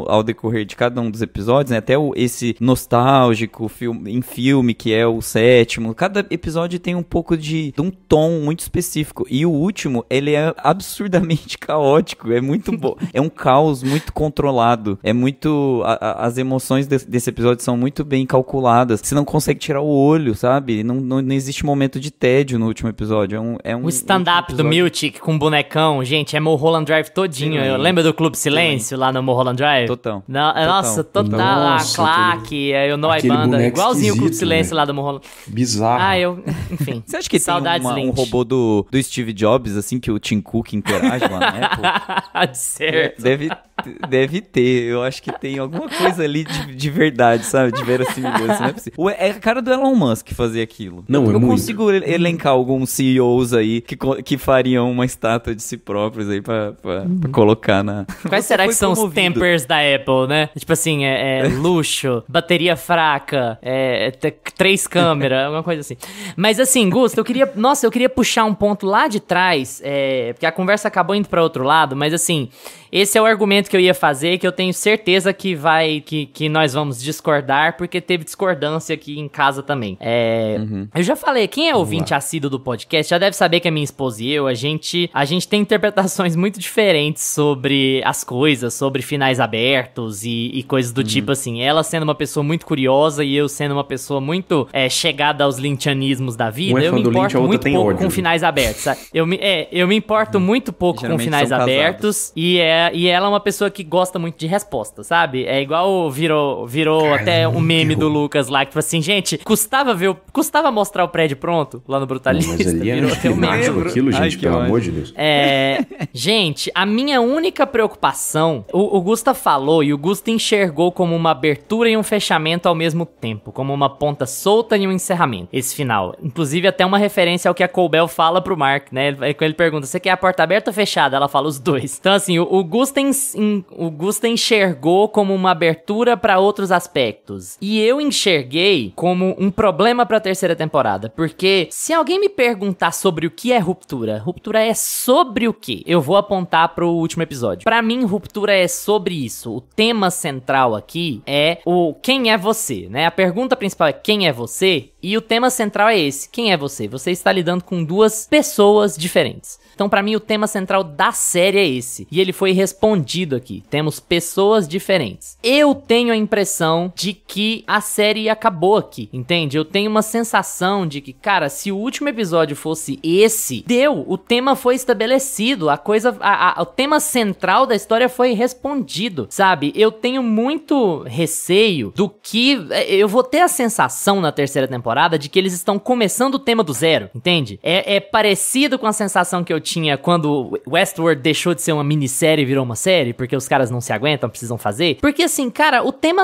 ao decorrer de cada um dos episódios, né? Até esse nostálgico em filme, que é o 7º. Cada episódio tem um pouco de um tom muito específico. E o último, ele é absurdamente caótico. É muito bom. É um caos muito controlado. É muito... As emoções desse episódio são muito bem calculadas. Você não consegue tirar o olho, sabe? Não existe momento de tédio no último episódio. O stand-up do Miltic com bonecão, gente, é Mulholland Drive todinho. Lembra do Clube Silêncio lá no Mulholland Drive? Total. Nossa, total. A Claque, o Noai Banda. Igualzinho o Clube Silêncio lá do Mulholland. Bizarro. Enfim. Você acha que saudades, tem um robô do Steve Jobs, assim, que o Tim Cook interage lá na Apple? De certo. Deve ter. Eu acho que tem alguma coisa ali de verdade, sabe? De verossimilhança. Não é possível. É a cara do Elon Musk fazer aquilo. Eu consigo elencar alguns CEOs aí que fariam uma estátua de si próprios aí pra colocar na... Quais será que são os tempers da Apple, né? Tipo assim, luxo, bateria fraca, 3 câmeras, alguma coisa assim. Mas assim, Gusto, eu queria puxar um ponto lá de trás, porque a conversa acabou indo pra outro lado, mas assim, esse é o argumento que eu ia fazer, que eu tenho certeza que nós vamos discordar, porque teve discordância aqui em casa também. Eu já falei, quem é ouvinte assíduo do podcast já deve saber que a minha esposa e eu, a gente tem interpretações muito diferentes sobre as coisas, sobre finais abertos e coisas do tipo assim. Ela sendo uma pessoa muito curiosa e eu sendo uma pessoa muito chegada aos lynchianismos da vida, eu me importo muito pouco com finais abertos, sabe? Eu me importo muito pouco com finais abertos e ela é uma pessoa que gosta muito de resposta, sabe? É igual virou até um meme do Lucas lá, que tipo assim, gente, custava mostrar o prédio pronto lá no Brutalista. Mas ali virou até um meme. Aquilo, gente, pelo amor de Deus. Gente, a minha única preocupação, o Gusta falou e o Gusta enxergou como uma abertura e um fechamento ao mesmo tempo, como uma ponta solta e um encerramento, esse final. Inclusive até uma referência ao que a Colbel fala pro Mark, né? Ele pergunta, você quer a porta aberta ou fechada? Ela fala os dois. Então assim, o Gusta enxergou como uma abertura para outros aspectos. E eu enxerguei como um problema pra terceira temporada. Porque se alguém me perguntar sobre o que é ruptura é sobre o quê? Eu vou apontar pro último episódio. Pra mim, ruptura é sobre isso. O tema central aqui é o quem é você, né? A pergunta principal é quem é você? E o tema central é esse. Quem é você? Você está lidando com duas pessoas diferentes. Então, pra mim, o tema central da série é esse. E ele foi respondido aqui. Temos pessoas diferentes. Eu tenho a impressão de que a série acabou aqui, entende? Eu tenho uma sensação de que, cara, se o último episódio fosse esse, deu. O tema foi estabelecido. O tema central da história foi respondido, sabe? Eu tenho muito receio do que... Eu vou ter a sensação na terceira temporada de que eles estão começando o tema do zero, entende? É parecido com a sensação que eu tinha quando Westworld deixou de ser uma minissérie e virou uma série, porque os caras não se aguentam, precisam fazer. Porque assim, cara, o tema...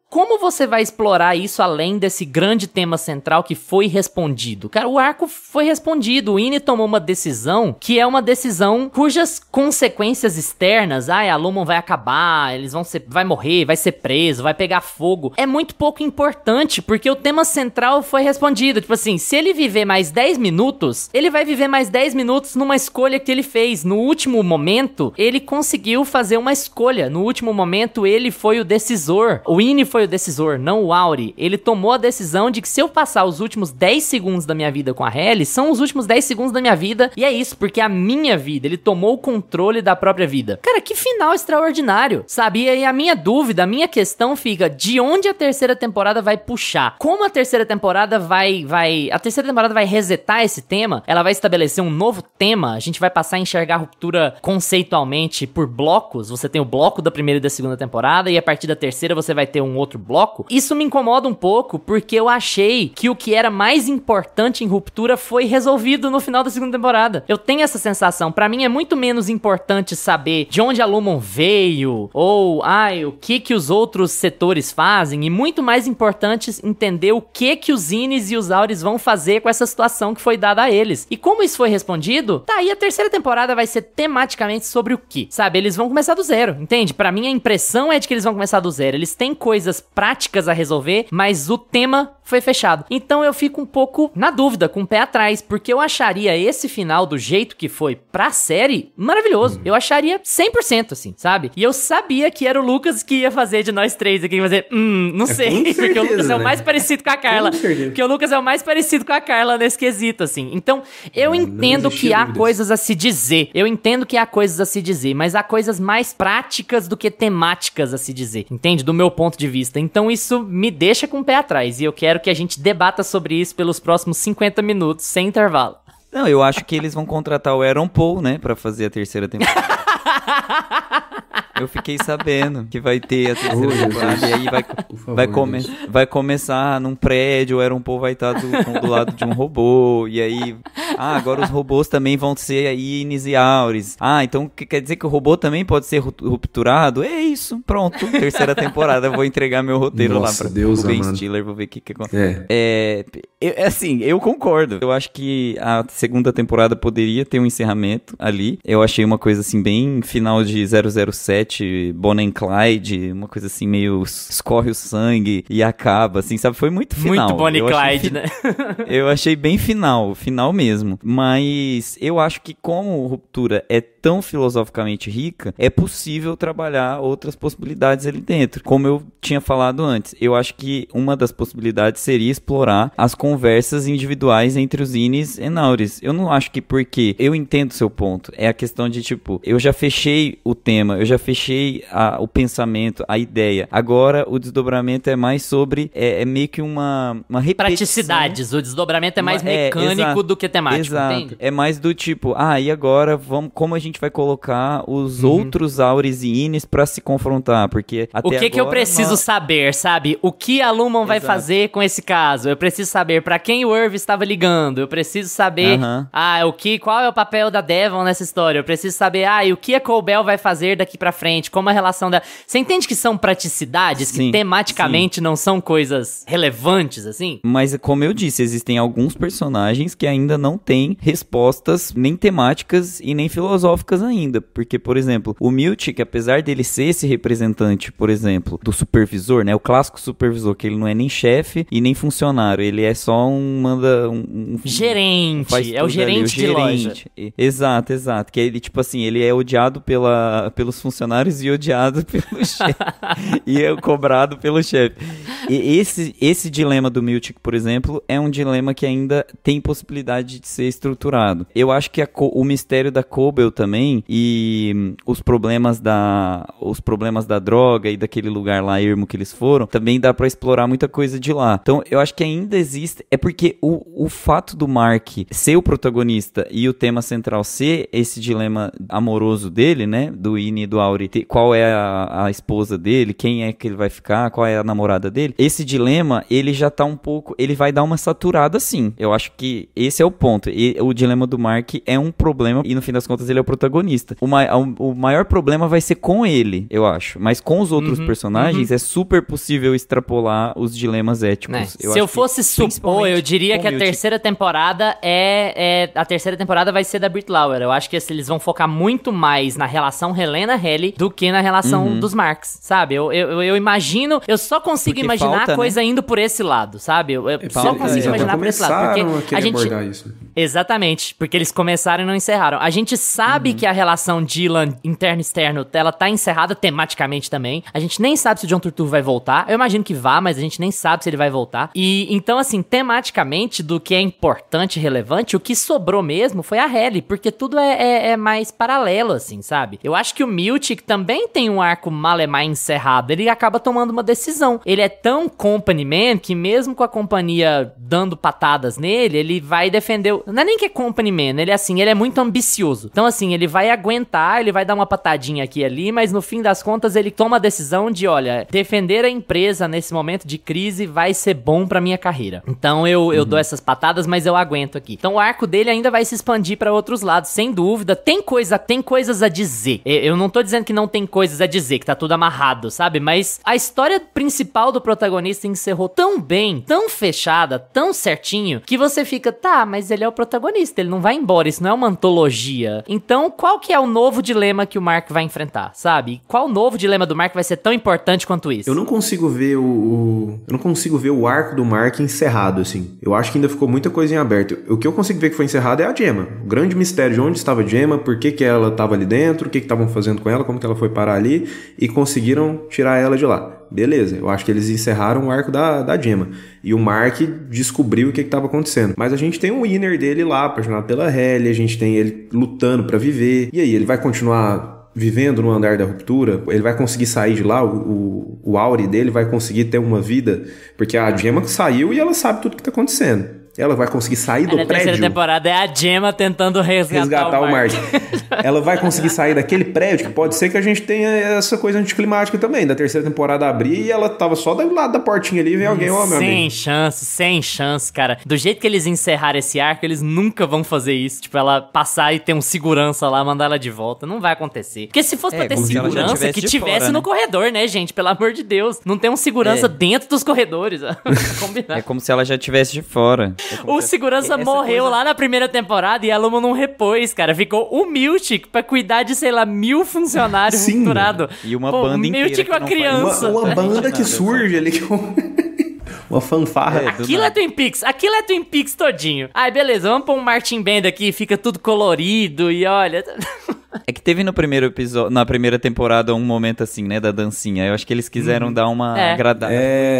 Como você vai explorar isso além desse grande tema central que foi respondido? Cara, o arco foi respondido. O Ine tomou uma decisão que é uma decisão cujas consequências externas, a Lumon vai acabar, vai morrer, vai ser preso, vai pegar fogo, é muito pouco importante, porque o tema central foi respondido. Tipo assim, se ele viver mais 10 minutos, ele vai viver mais 10 minutos numa escolha que ele fez. No último momento, ele conseguiu fazer uma escolha. No último momento, ele foi o decisor. O Ine foi o decisor, não o Auri. Ele tomou a decisão de que se eu passar os últimos 10 segundos da minha vida com a Halle, são os últimos 10 segundos da minha vida, e é isso, porque é a minha vida. Ele tomou o controle da própria vida. Cara, que final extraordinário, sabe? E a minha dúvida, a minha questão fica, de onde a terceira temporada vai puxar? Como a terceira temporada vai resetar esse tema? Ela vai estabelecer um novo tema? A gente vai passar a enxergar a ruptura conceitualmente por blocos? Você tem o bloco da primeira e da segunda temporada, e a partir da terceira você vai ter um outro bloco. Isso me incomoda um pouco, porque eu achei que o que era mais importante em Ruptura foi resolvido no final da segunda temporada. Eu tenho essa sensação. Pra mim é muito menos importante saber de onde a Lumon veio, ou, o que os outros setores fazem, e muito mais importante entender o que os Ines e os Auris vão fazer com essa situação que foi dada a eles. E como isso foi respondido, tá aí a terceira temporada vai ser tematicamente sobre o que? Sabe, eles vão começar do zero, entende? Pra mim a impressão é de que eles vão começar do zero. Eles têm coisas práticas a resolver, mas o tema foi fechado. Então eu fico um pouco na dúvida, com o pé atrás, porque eu acharia esse final do jeito que foi pra série maravilhoso. Eu acharia 100%, assim, sabe? E eu sabia que era o Lucas que ia fazer de nós três aqui, fazer, não sei, porque o Lucas é o mais parecido com a Carla. Porque o Lucas é o mais parecido com a Carla nesse quesito, assim. Então, eu entendo que há coisas a se dizer. Mas há coisas mais práticas do que temáticas a se dizer, entende? Do meu ponto de vista. Então, isso me deixa com o pé atrás. E eu quero que a gente debata sobre isso pelos próximos 50 minutos, sem intervalo. Não, eu acho que eles vão contratar o Aaron Paul, né, pra fazer a terceira temporada. Eu fiquei sabendo que vai ter a terceira temporada, e aí vai começar num prédio, o Aaron Paul vai estar do lado de um robô, e aí agora os robôs também vão ser Ines e Auris. Então quer dizer que o robô também pode ser rupturado? É isso, pronto. Terceira temporada, eu vou entregar meu roteiro lá pra o Ben Stiller, vou ver o que acontece. Assim, eu concordo. Eu acho que a segunda temporada poderia ter um encerramento ali. Eu achei uma coisa assim, bem final de 007, Bonnie and Clyde, uma coisa assim, meio escorre o sangue e acaba, assim, sabe? Foi muito final. Muito Bonnie and Clyde, né? Eu achei bem final mesmo. Mas eu acho que como Ruptura é tão filosoficamente rica, é possível trabalhar outras possibilidades ali dentro. Como eu tinha falado antes, eu acho que uma das possibilidades seria explorar as conversas individuais entre os Ines e Auris. Eu não acho que porque... Eu entendo o seu ponto. É a questão de, tipo, eu já fechei o tema, eu já fechei o pensamento, a ideia. Agora, o desdobramento é mais sobre... É meio que uma repetição. Praticidades. O desdobramento é mais mecânico do que temático, exato. Entende? É mais do tipo, e agora como a gente vai colocar os outros Auris e Ines pra se confrontar? Porque até o que eu preciso saber, sabe? O que a Lumon vai fazer com esse caso? Eu preciso saber pra quem o Irv estava ligando. Eu preciso saber, qual é o papel da Devon nessa história? Eu preciso saber, e o que a Cobell vai fazer daqui pra frente? Como a relação da... Você entende que são praticidades, que tematicamente não são coisas relevantes, assim? Mas, como eu disse, existem alguns personagens que ainda não têm respostas nem temáticas e nem filosóficas ainda. Porque, por exemplo, o Miltic, apesar dele ser esse representante, por exemplo, do supervisor, né? O clássico supervisor, que ele não é nem chefe e nem funcionário. Ele é só gerente. É o gerente de loja. Exato. Que ele, tipo assim, ele é odiado pelos funcionários e odiado pelo chefe. E é cobrado pelo chefe. E esse dilema do Miltic, por exemplo, é um dilema que ainda tem possibilidade de ser estruturado. Eu acho que o mistério da Cobell também e os problemas da droga e daquele lugar lá, ermo que eles foram, também dá pra explorar muita coisa de lá. Então, eu acho que ainda existe... É porque o fato do Mark ser o protagonista e o tema central ser esse dilema amoroso dele, né? Do Ine e do Auri. Qual é a esposa dele? Quem é que ele vai ficar? Qual é a namorada dele? Esse dilema, ele já tá um pouco... Ele vai dar uma saturada, sim. Eu acho que esse é o ponto. O dilema do Mark é um problema e, no fim das contas, ele é o protagonista. O maior problema vai ser com ele, eu acho. Mas com os outros personagens, é super possível extrapolar os dilemas éticos. Se eu fosse supor, eu diria que a terceira temporada a terceira temporada vai ser da Britt Lauer. Eu acho que eles vão focar muito mais na relação Helena-Halle do que na relação dos Marks, sabe? Eu imagino... Eu só consigo imaginar a coisa indo por esse lado, sabe? Eu só consigo imaginar por esse lado. Porque a gente... abordar isso. Exatamente. Porque eles começaram e não encerraram. A gente sabe que a relação Dylan interno e externo, ela tá encerrada tematicamente também. A gente nem sabe se o John Turturro vai voltar. Eu imagino que vá, mas a gente nem sabe se ele vai voltar. E então, assim, tematicamente, do que é importante e relevante, o que sobrou mesmo foi a Halle, porque tudo é mais paralelo, assim, sabe? Eu acho que o Miltic também tem um arco malemar encerrado. Ele acaba tomando uma decisão. Ele é tão company man que mesmo com a companhia dando patadas nele, ele vai defender... Não é nem que é company man, ele é muito ambicioso. Então, assim, ele vai aguentar, ele vai dar uma patadinha aqui e ali, mas no fim das contas ele toma a decisão de, olha, defender a empresa nesse momento de crise vai ser bom pra minha carreira. Então eu dou essas patadas, mas eu aguento aqui. Então o arco dele ainda vai se expandir pra outros lados, sem dúvida. Tem coisas a dizer. Eu não tô dizendo que não tem coisas a dizer, que tá tudo amarrado, sabe? Mas a história principal do protagonista encerrou tão bem, tão fechada, tão certinho, que você fica, tá, mas ele é o protagonista, ele não vai embora, isso não é uma antologia. Então, qual que é o novo dilema que o Mark vai enfrentar, sabe? Qual novo dilema do Mark vai ser tão importante quanto isso? Eu não consigo ver o arco do Mark encerrado, assim. Eu acho que ainda ficou muita coisa em aberto. O que eu consigo ver que foi encerrado é a Gemma. O grande mistério de onde estava a Gemma, por que ela estava ali dentro, o que estavam fazendo com ela, como que ela foi parar ali, e conseguiram tirar ela de lá. Beleza, eu acho que eles encerraram o arco da Gemma. E o Mark descobriu o que estava acontecendo. Mas a gente tem um inner dele lá, apaixonado pela Halle, a gente tem ele lutando pra viver. E aí, ele vai continuar vivendo no andar da ruptura? Ele vai conseguir sair de lá? O Auri dele vai conseguir ter uma vida? Porque a Gemma saiu e ela sabe tudo que tá acontecendo. Ela vai conseguir sair do Na prédio? terceira temporada é a Gemma tentando resgatar o Mark. Ela vai conseguir sair daquele prédio, que pode ser que a gente tenha essa coisa anticlimática também, da terceira temporada abrir e ela tava só do lado da portinha ali e vem alguém, ó, meu amigo. Sem chance, cara. Do jeito que eles encerraram esse arco, eles nunca vão fazer isso. Tipo, ela passar e ter um segurança lá, mandar ela de volta. Não vai acontecer. Porque se fosse pra ter segurança, que tivesse no corredor, né, gente? Pelo amor de Deus. Não tem um segurança dentro dos corredores. É como se ela já estivesse de fora. O segurança morreu lá na primeira temporada e a Luma não repôs, cara. Ficou o Miltic pra cuidar de, sei lá, 1000 funcionários rupturados. E uma banda inteira. Miltic com a criança. Uma banda que surge ali com... Uma fanfarra. Aquilo é Twin Peaks todinho. Ai, beleza, vamos pôr um Martin Band aqui, fica tudo colorido e olha... É que teve no primeiro episódio, na primeira temporada, um momento assim, né, da dancinha. Eu acho que eles quiseram dar uma agradada.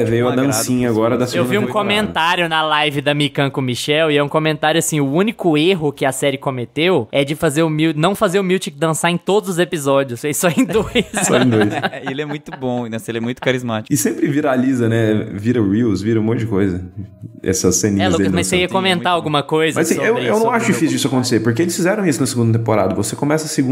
Veio a dancinha agora da segunda Eu vi um comentário na live da Mikan com o Michel, e é um comentário assim, o único erro que a série cometeu é de fazer não fazer o Miltic dançar em todos os episódios, fez só em 2. Só em 2. Ele é muito bom, né? Ele é muito carismático. E sempre viraliza, né? Vira Reels, vira um monte de coisa. Essas ceninhas Lucas, mas você ia comentar alguma coisa. Mas assim, eu não acho difícil isso acontecer, porque eles fizeram isso na segunda temporada. Você começa a segunda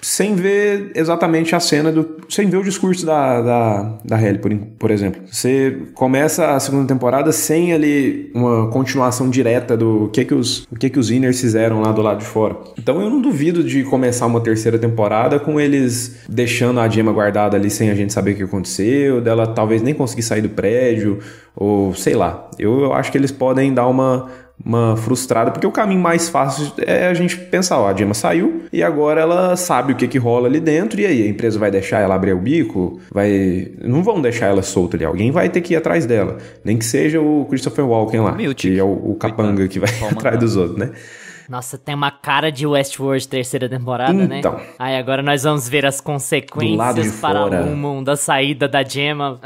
sem ver exatamente a cena sem ver o discurso da Halle, por exemplo. Você começa a segunda temporada sem ali uma continuação direta do que os Inners fizeram lá do lado de fora. Então eu não duvido de começar uma terceira temporada com eles deixando a Gemma guardada ali sem a gente saber o que aconteceu, dela talvez nem conseguir sair do prédio, ou sei lá. Eu acho que eles podem dar uma frustrada, porque o caminho mais fácil é a gente pensar, ó, a Gemma saiu e agora ela sabe o que rola ali dentro, e aí a empresa vai deixar ela abrir o bico? Não vão deixar ela solta ali, alguém vai ter que ir atrás dela, nem que seja o Christopher Walken lá, que é o capanga que vai atrás dos outros, né? Nossa, tem uma cara de Westworld terceira temporada, né? Aí agora nós vamos ver as consequências para o mundo da saída da Gemma.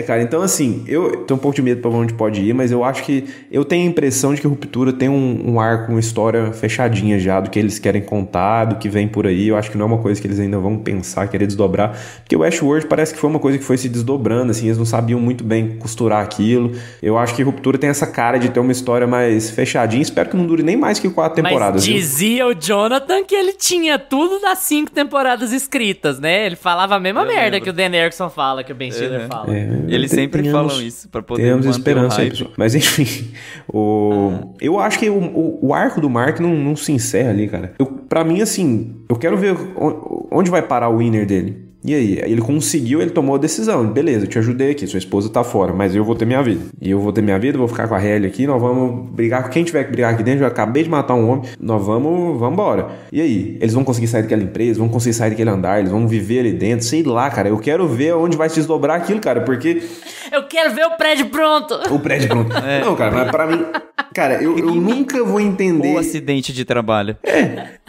Cara, então assim, eu tenho um pouco de medo pra onde pode ir, mas eu acho que eu tenho a impressão de que Ruptura tem um arco, uma história fechadinha já, do que eles querem contar, do que vem por aí. Eu acho que não é uma coisa que eles ainda vão pensar, querer desdobrar, porque o Westworld parece que foi uma coisa que foi se desdobrando, assim, eles não sabiam muito bem costurar aquilo. Eu acho que Ruptura tem essa cara de ter uma história mais fechadinha, espero que não dure nem mais que 4 temporadas. Mas dizia o Jonathan que ele tinha tudo das 5 temporadas escritas, né? Ele falava a mesma merda que o Dan Erickson fala, que o Ben Stiller fala. Eles sempre falam isso, pra poder manter esperança aí, pessoal. Mas enfim, eu acho que o arco do Mark não se encerra ali, cara. Pra mim, assim, eu quero ver onde vai parar o winner dele. E aí, ele conseguiu, ele tomou a decisão. Beleza, eu te ajudei aqui, sua esposa tá fora, mas eu vou ter minha vida. E eu vou ter minha vida, vou ficar com a Halle aqui, nós vamos brigar com quem tiver que brigar aqui dentro, eu acabei de matar um homem, nós vamos embora. E aí, eles vão conseguir sair daquela empresa, vão conseguir sair daquele andar, eles vão viver ali dentro, sei lá, cara. Eu quero ver onde vai se desdobrar aquilo, cara, porque... Eu quero ver o prédio pronto! O prédio pronto. Não, cara, mas pra mim... Cara, eu nunca vou entender... O acidente de trabalho.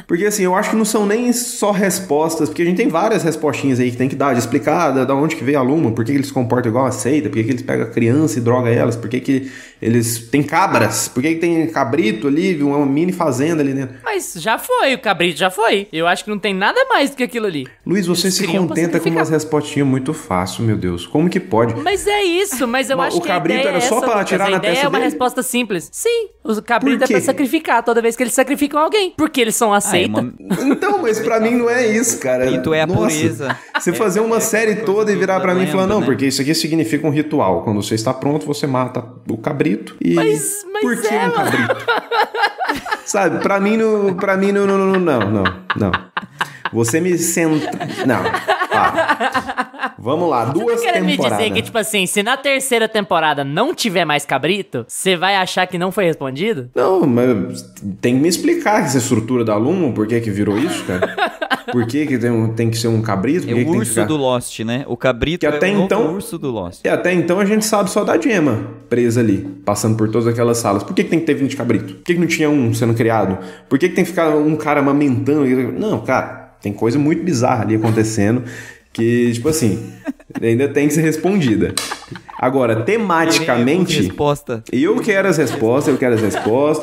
Porque assim, eu acho que não são nem só respostas, porque a gente tem várias respostinhas aí que tem que dar, de explicar da onde que veio a Luma, por que eles se comportam igual a seita, por que eles pegam a criança e drogam elas, por que eles têm cabras, por que tem cabrito ali, uma mini fazenda ali dentro. Mas já foi, o cabrito já foi. Eu acho que não tem nada mais do que aquilo ali. Luiz, você se contenta com umas respostinhas muito fácil, meu Deus. Como que pode? Mas é isso, mas eu acho que o cabrito era só pra atirar na testa dele? É uma resposta simples. Sim, o cabrito é pra sacrificar toda vez que eles sacrificam alguém. Porque eles são a seita. Então, mas pra mim não é isso, cara. E tu é a pureza. Você fazer uma série toda e virar pra mim e falar, não, porque isso aqui significa um ritual. Quando você está pronto, você mata o cabrito e... Mas por que um cabrito? Sabe, pra mim não. Você me senta... Não. Vamos lá, 2 temporadas. Você quer me dizer que, tipo assim, se na terceira temporada não tiver mais cabrito, você vai achar que não foi respondido? Não, mas tem que me explicar essa estrutura da Lumon, por que virou isso, cara? Por que tem que ser um cabrito? É o urso do Lost, né? O cabrito que até então, o urso do Lost. E até então a gente sabe só da Gemma presa ali, passando por todas aquelas salas. Por que tem que ter 20 cabritos? Por que não tinha um sendo criado? Por que tem que ficar um cara amamentando? Não, cara, tem coisa muito bizarra ali acontecendo que, tipo assim, ainda tem que ser respondida. Agora, tematicamente... Eu quero as respostas,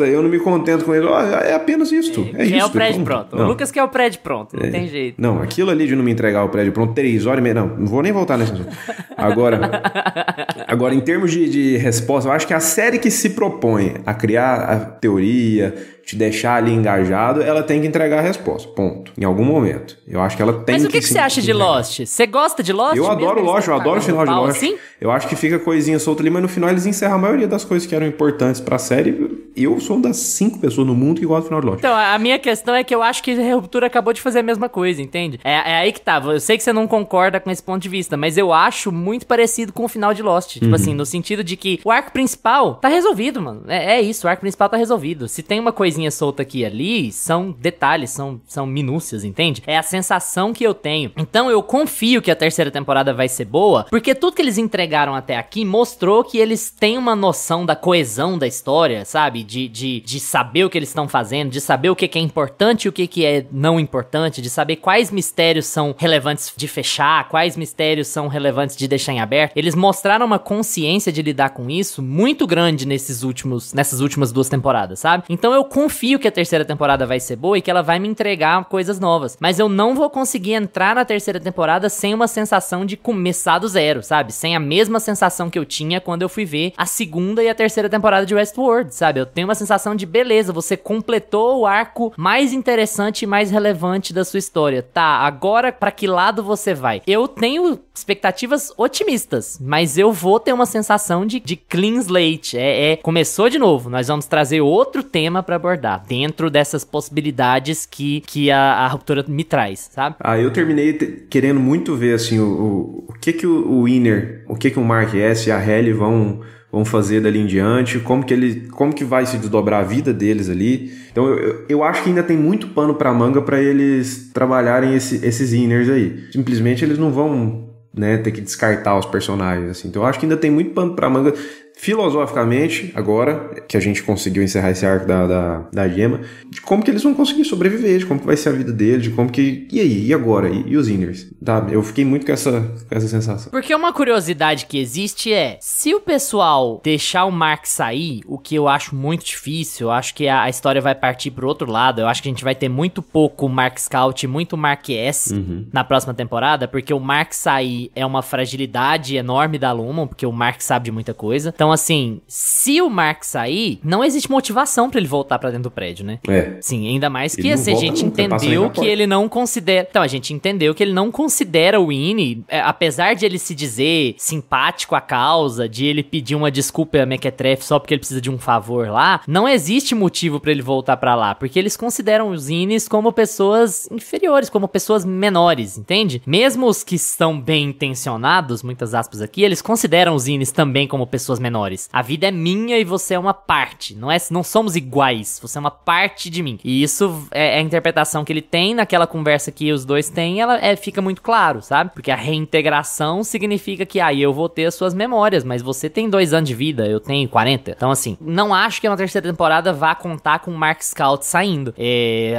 eu não me contento com ele. É apenas isto. É o prédio pronto. O Lucas quer o prédio pronto, não tem jeito. Não, aquilo ali de não me entregar o prédio pronto, 3 horas e meia... Não vou nem voltar nesse assunto. Agora, em termos de resposta, eu acho que a série que se propõe a criar a teoria, te deixar ali engajado, ela tem que entregar a resposta, ponto. Em algum momento. Eu acho que ela tem que... Mas o que você acha de Lost? Você gosta de Lost? Eu adoro Lost, eu adoro o final de Lost. Assim? Eu acho que fica coisinha solta ali, mas no final eles encerram a maioria das coisas que eram importantes pra série. Eu sou uma das 5 pessoas no mundo que gosta do final de Lost. Então, a minha questão é que eu acho que a Ruptura acabou de fazer a mesma coisa, entende? É aí que tá. Eu sei que você não concorda com esse ponto de vista, mas eu acho muito parecido com o final de Lost. Tipo assim, no sentido de que o arco principal tá resolvido, mano. É isso, o arco principal tá resolvido. Se tem uma coisinha solta aqui e ali, são detalhes, são minúcias, entende? É a sensação que eu tenho. Então eu confio que a terceira temporada vai ser boa, porque tudo que eles entregaram até aqui mostrou que eles têm uma noção da coesão da história, sabe? De saber o que eles estão fazendo, de saber o que é importante e o que é não importante, de saber quais mistérios são relevantes de fechar, quais mistérios são relevantes de deixar em aberto. Eles mostraram uma consciência de lidar com isso muito grande nessas últimas 2 temporadas, sabe? Então eu confio que a terceira temporada vai ser boa e que ela vai me entregar coisas novas. Mas eu não vou conseguir entrar na terceira temporada sem uma sensação de começar do zero, sabe? Sem a mesma sensação que eu tinha quando eu fui ver a segunda e a terceira temporada de Westworld, sabe? Eu tenho uma sensação de beleza, você completou o arco mais interessante e mais relevante da sua história. Tá, agora pra que lado você vai? Eu tenho expectativas otimistas, mas eu vou ter uma sensação de clean slate. Começou de novo, nós vamos trazer outro tema pra abordar, dentro dessas possibilidades que a Ruptura me traz, sabe? Eu terminei querendo muito ver, assim, o que o Winner, o que o Mark S e a Hayley vão fazer dali em diante, como que vai se desdobrar a vida deles ali. Então eu acho que ainda tem muito pano pra manga pra eles trabalharem esses Inners aí. Simplesmente eles não vão, né, ter que descartar os personagens, assim. Então eu acho que ainda tem muito pano pra manga. Filosoficamente, agora que a gente conseguiu encerrar esse arco da Gemma, de como que eles vão conseguir sobreviver, de como que vai ser a vida deles, de como que... E aí? E agora? E os Inners? Tá? Eu fiquei muito com essa sensação. Porque uma curiosidade que existe é, se o pessoal deixar o Mark sair, o que eu acho muito difícil, eu acho que a história vai partir pro outro lado, eu acho que a gente vai ter muito pouco Mark Scout e muito Mark S na próxima temporada, porque o Mark sair é uma fragilidade enorme da Lumon, porque o Mark sabe de muita coisa. Então, assim, se o Mark sair, não existe motivação pra ele voltar pra dentro do prédio, né? Sim, ainda mais que assim, a gente entendeu que ele não considera... Então, a gente entendeu que ele não considera o Winnie, apesar de ele se dizer simpático à causa, de ele pedir uma desculpa a Mequetrefe só porque ele precisa de um favor lá, não existe motivo pra ele voltar pra lá, porque eles consideram os Innis como pessoas inferiores, como pessoas menores, entende? Mesmo os que estão bem intencionados, muitas aspas aqui, eles consideram os Innis também como pessoas menores. A vida é minha e você é uma parte. Não somos iguais. Você é uma parte de mim. E isso é a interpretação que ele tem naquela conversa que os dois têm. Fica muito claro, sabe? Porque a reintegração significa que eu vou ter as suas memórias, mas você tem 2 anos de vida, eu tenho 40. Então, assim, não acho que uma terceira temporada vá contar com o Mark Scout saindo.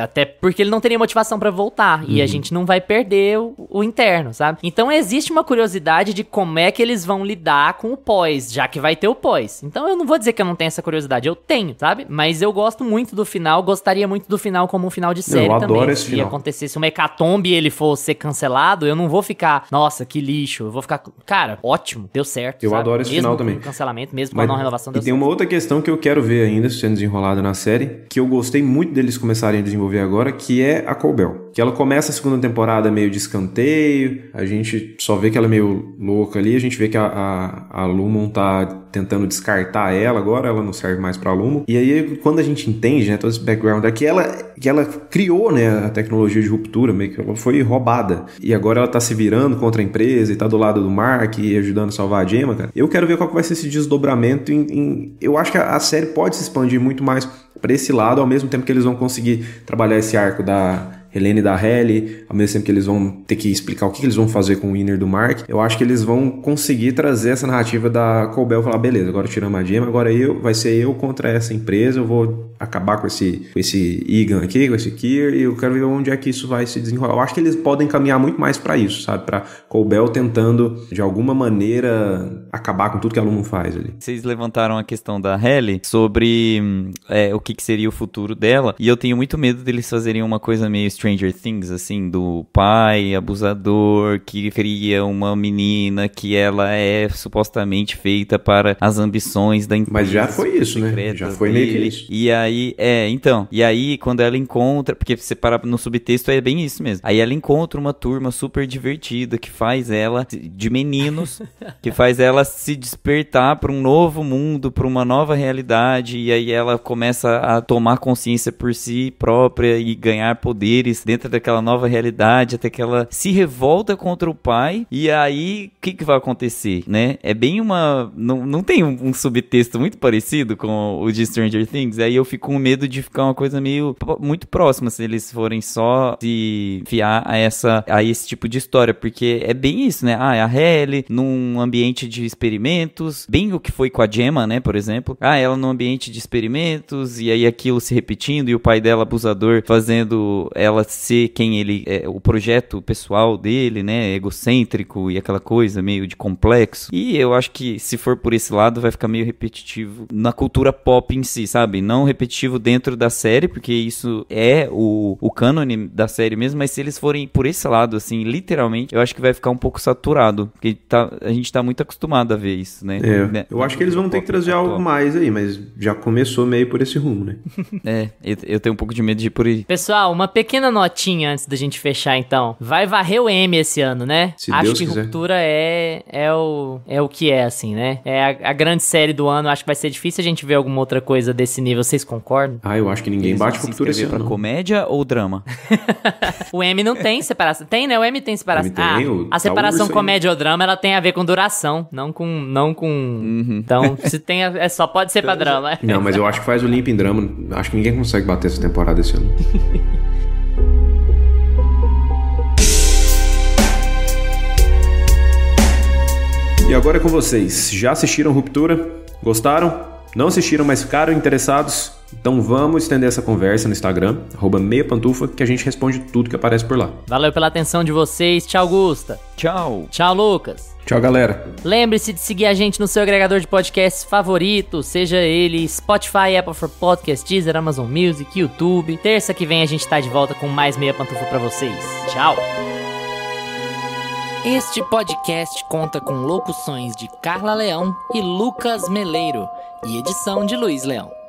Até porque ele não teria motivação pra voltar. E a gente não vai perder o interno, sabe? Então, existe uma curiosidade de como é que eles vão lidar com o pós, já que vai ter o pós. Então eu não vou dizer que eu não tenho essa curiosidade, eu tenho, sabe? Mas eu gosto muito do final, gostaria muito do final como um final de série também. Eu adoro esse final. Se acontecesse uma hecatombe e ele for ser cancelado, eu não vou ficar, nossa, que lixo. Eu vou ficar, cara, ótimo, deu certo. Eu adoro esse final também. Mesmo com cancelamento, mesmo com a não renovação, deu certo. E tem uma outra questão que eu quero ver ainda sendo desenrolada na série, que eu gostei muito deles começarem a desenvolver agora, que é a Cobel. Que ela começa a segunda temporada meio de escanteio, a gente só vê que ela é meio louca ali, a gente vê que a Lumon tá tentando descartar ela agora, ela não serve mais pra Lumon. E aí, quando a gente entende, né, todo esse background que ela criou, né, a tecnologia de ruptura, meio que ela foi roubada. E agora ela tá se virando contra a empresa e tá do lado do Mark e ajudando a salvar a Gemma, cara. Eu quero ver qual que vai ser esse desdobramento eu acho que a série pode se expandir muito mais pra esse lado, ao mesmo tempo que eles vão conseguir trabalhar esse arco da Helene e da Hayley, ao mesmo tempo que eles vão ter que explicar o que eles vão fazer com o Winner do Mark. Eu acho que eles vão conseguir trazer essa narrativa da Cobel e falar, beleza, agora tiramos a Gemma, agora vai ser eu contra essa empresa, eu vou acabar com esse Egan aqui, com esse Kier, e eu quero ver onde é que isso vai se desenrolar. Eu acho que eles podem caminhar muito mais pra isso, sabe? Pra Cobel tentando, de alguma maneira, acabar com tudo que a Lumon faz ali. Vocês levantaram a questão da Hayley sobre o que seria o futuro dela, e eu tenho muito medo deles fazerem uma coisa meio Stranger Things, assim, do pai abusador que cria uma menina que ela é supostamente feita para as ambições da empresa. Mas já foi isso, né? Já foi meio que isso. E aí, então, e aí quando ela encontra, porque você para no subtexto é bem isso mesmo. Aí ela encontra uma turma super divertida que faz ela, de meninos, que faz ela se despertar para um novo mundo, para uma nova realidade, e aí ela começa a tomar consciência por si própria e ganhar poderes dentro daquela nova realidade, até que ela se revolta contra o pai, e aí o que vai acontecer, né? É bem uma... Não tem um subtexto muito parecido com o de Stranger Things? Aí eu fico com medo de ficar uma coisa meio... muito próxima, se eles forem só se fiar a esse tipo de história, porque é bem isso, né? É a Halle num ambiente de experimentos, bem o que foi com a Gemma, né, por exemplo. Ela num ambiente de experimentos, e aí aquilo se repetindo, e o pai dela abusador fazendo ela ser quem ele é, o projeto pessoal dele, né, egocêntrico e aquela coisa meio de complexo. E eu acho que se for por esse lado vai ficar meio repetitivo na cultura pop em si, sabe? Não repetitivo dentro da série, porque isso é o cânone da série mesmo, mas se eles forem por esse lado, assim, literalmente, eu acho que vai ficar um pouco saturado, porque a gente tá muito acostumado a ver isso, né? Eu acho que eles vão ter que trazer algo mais aí, mas já começou meio por esse rumo, né? Eu tenho um pouco de medo de ir por aí. Pessoal, uma pequena notinha antes da gente fechar, então. Vai varrer o M esse ano, né? Se acho Deus que quiser. Ruptura é o que é, assim, né? É a grande série do ano. Acho que vai ser difícil a gente ver alguma outra coisa desse nível. Vocês concordam? Eu acho que ninguém bate se Ruptura esse inscrever ano. pra comédia ou drama? O M não tem separação. Tem, né? O M tem separação. A separação comédia ou drama, ela tem a ver com duração, não com... Então, se tem... só pode ser pra drama. Não, mas eu acho que faz o limpo em drama. Acho que ninguém consegue bater essa temporada esse ano. E agora é com vocês. Já assistiram Ruptura? Gostaram? Não assistiram, mas ficaram interessados? Então vamos estender essa conversa no Instagram, @meiapantufa, que a gente responde tudo que aparece por lá. Valeu pela atenção de vocês. Tchau, Gusta. Tchau. Tchau, Lucas. Tchau, galera. Lembre-se de seguir a gente no seu agregador de podcasts favorito, seja ele Spotify, Apple for Podcasts, Deezer, Amazon Music, YouTube. Terça que vem a gente tá de volta com mais Meia Pantufa pra vocês. Tchau. Este podcast conta com locuções de Carla Leão e Lucas Meleiro e edição de Luiz Leão.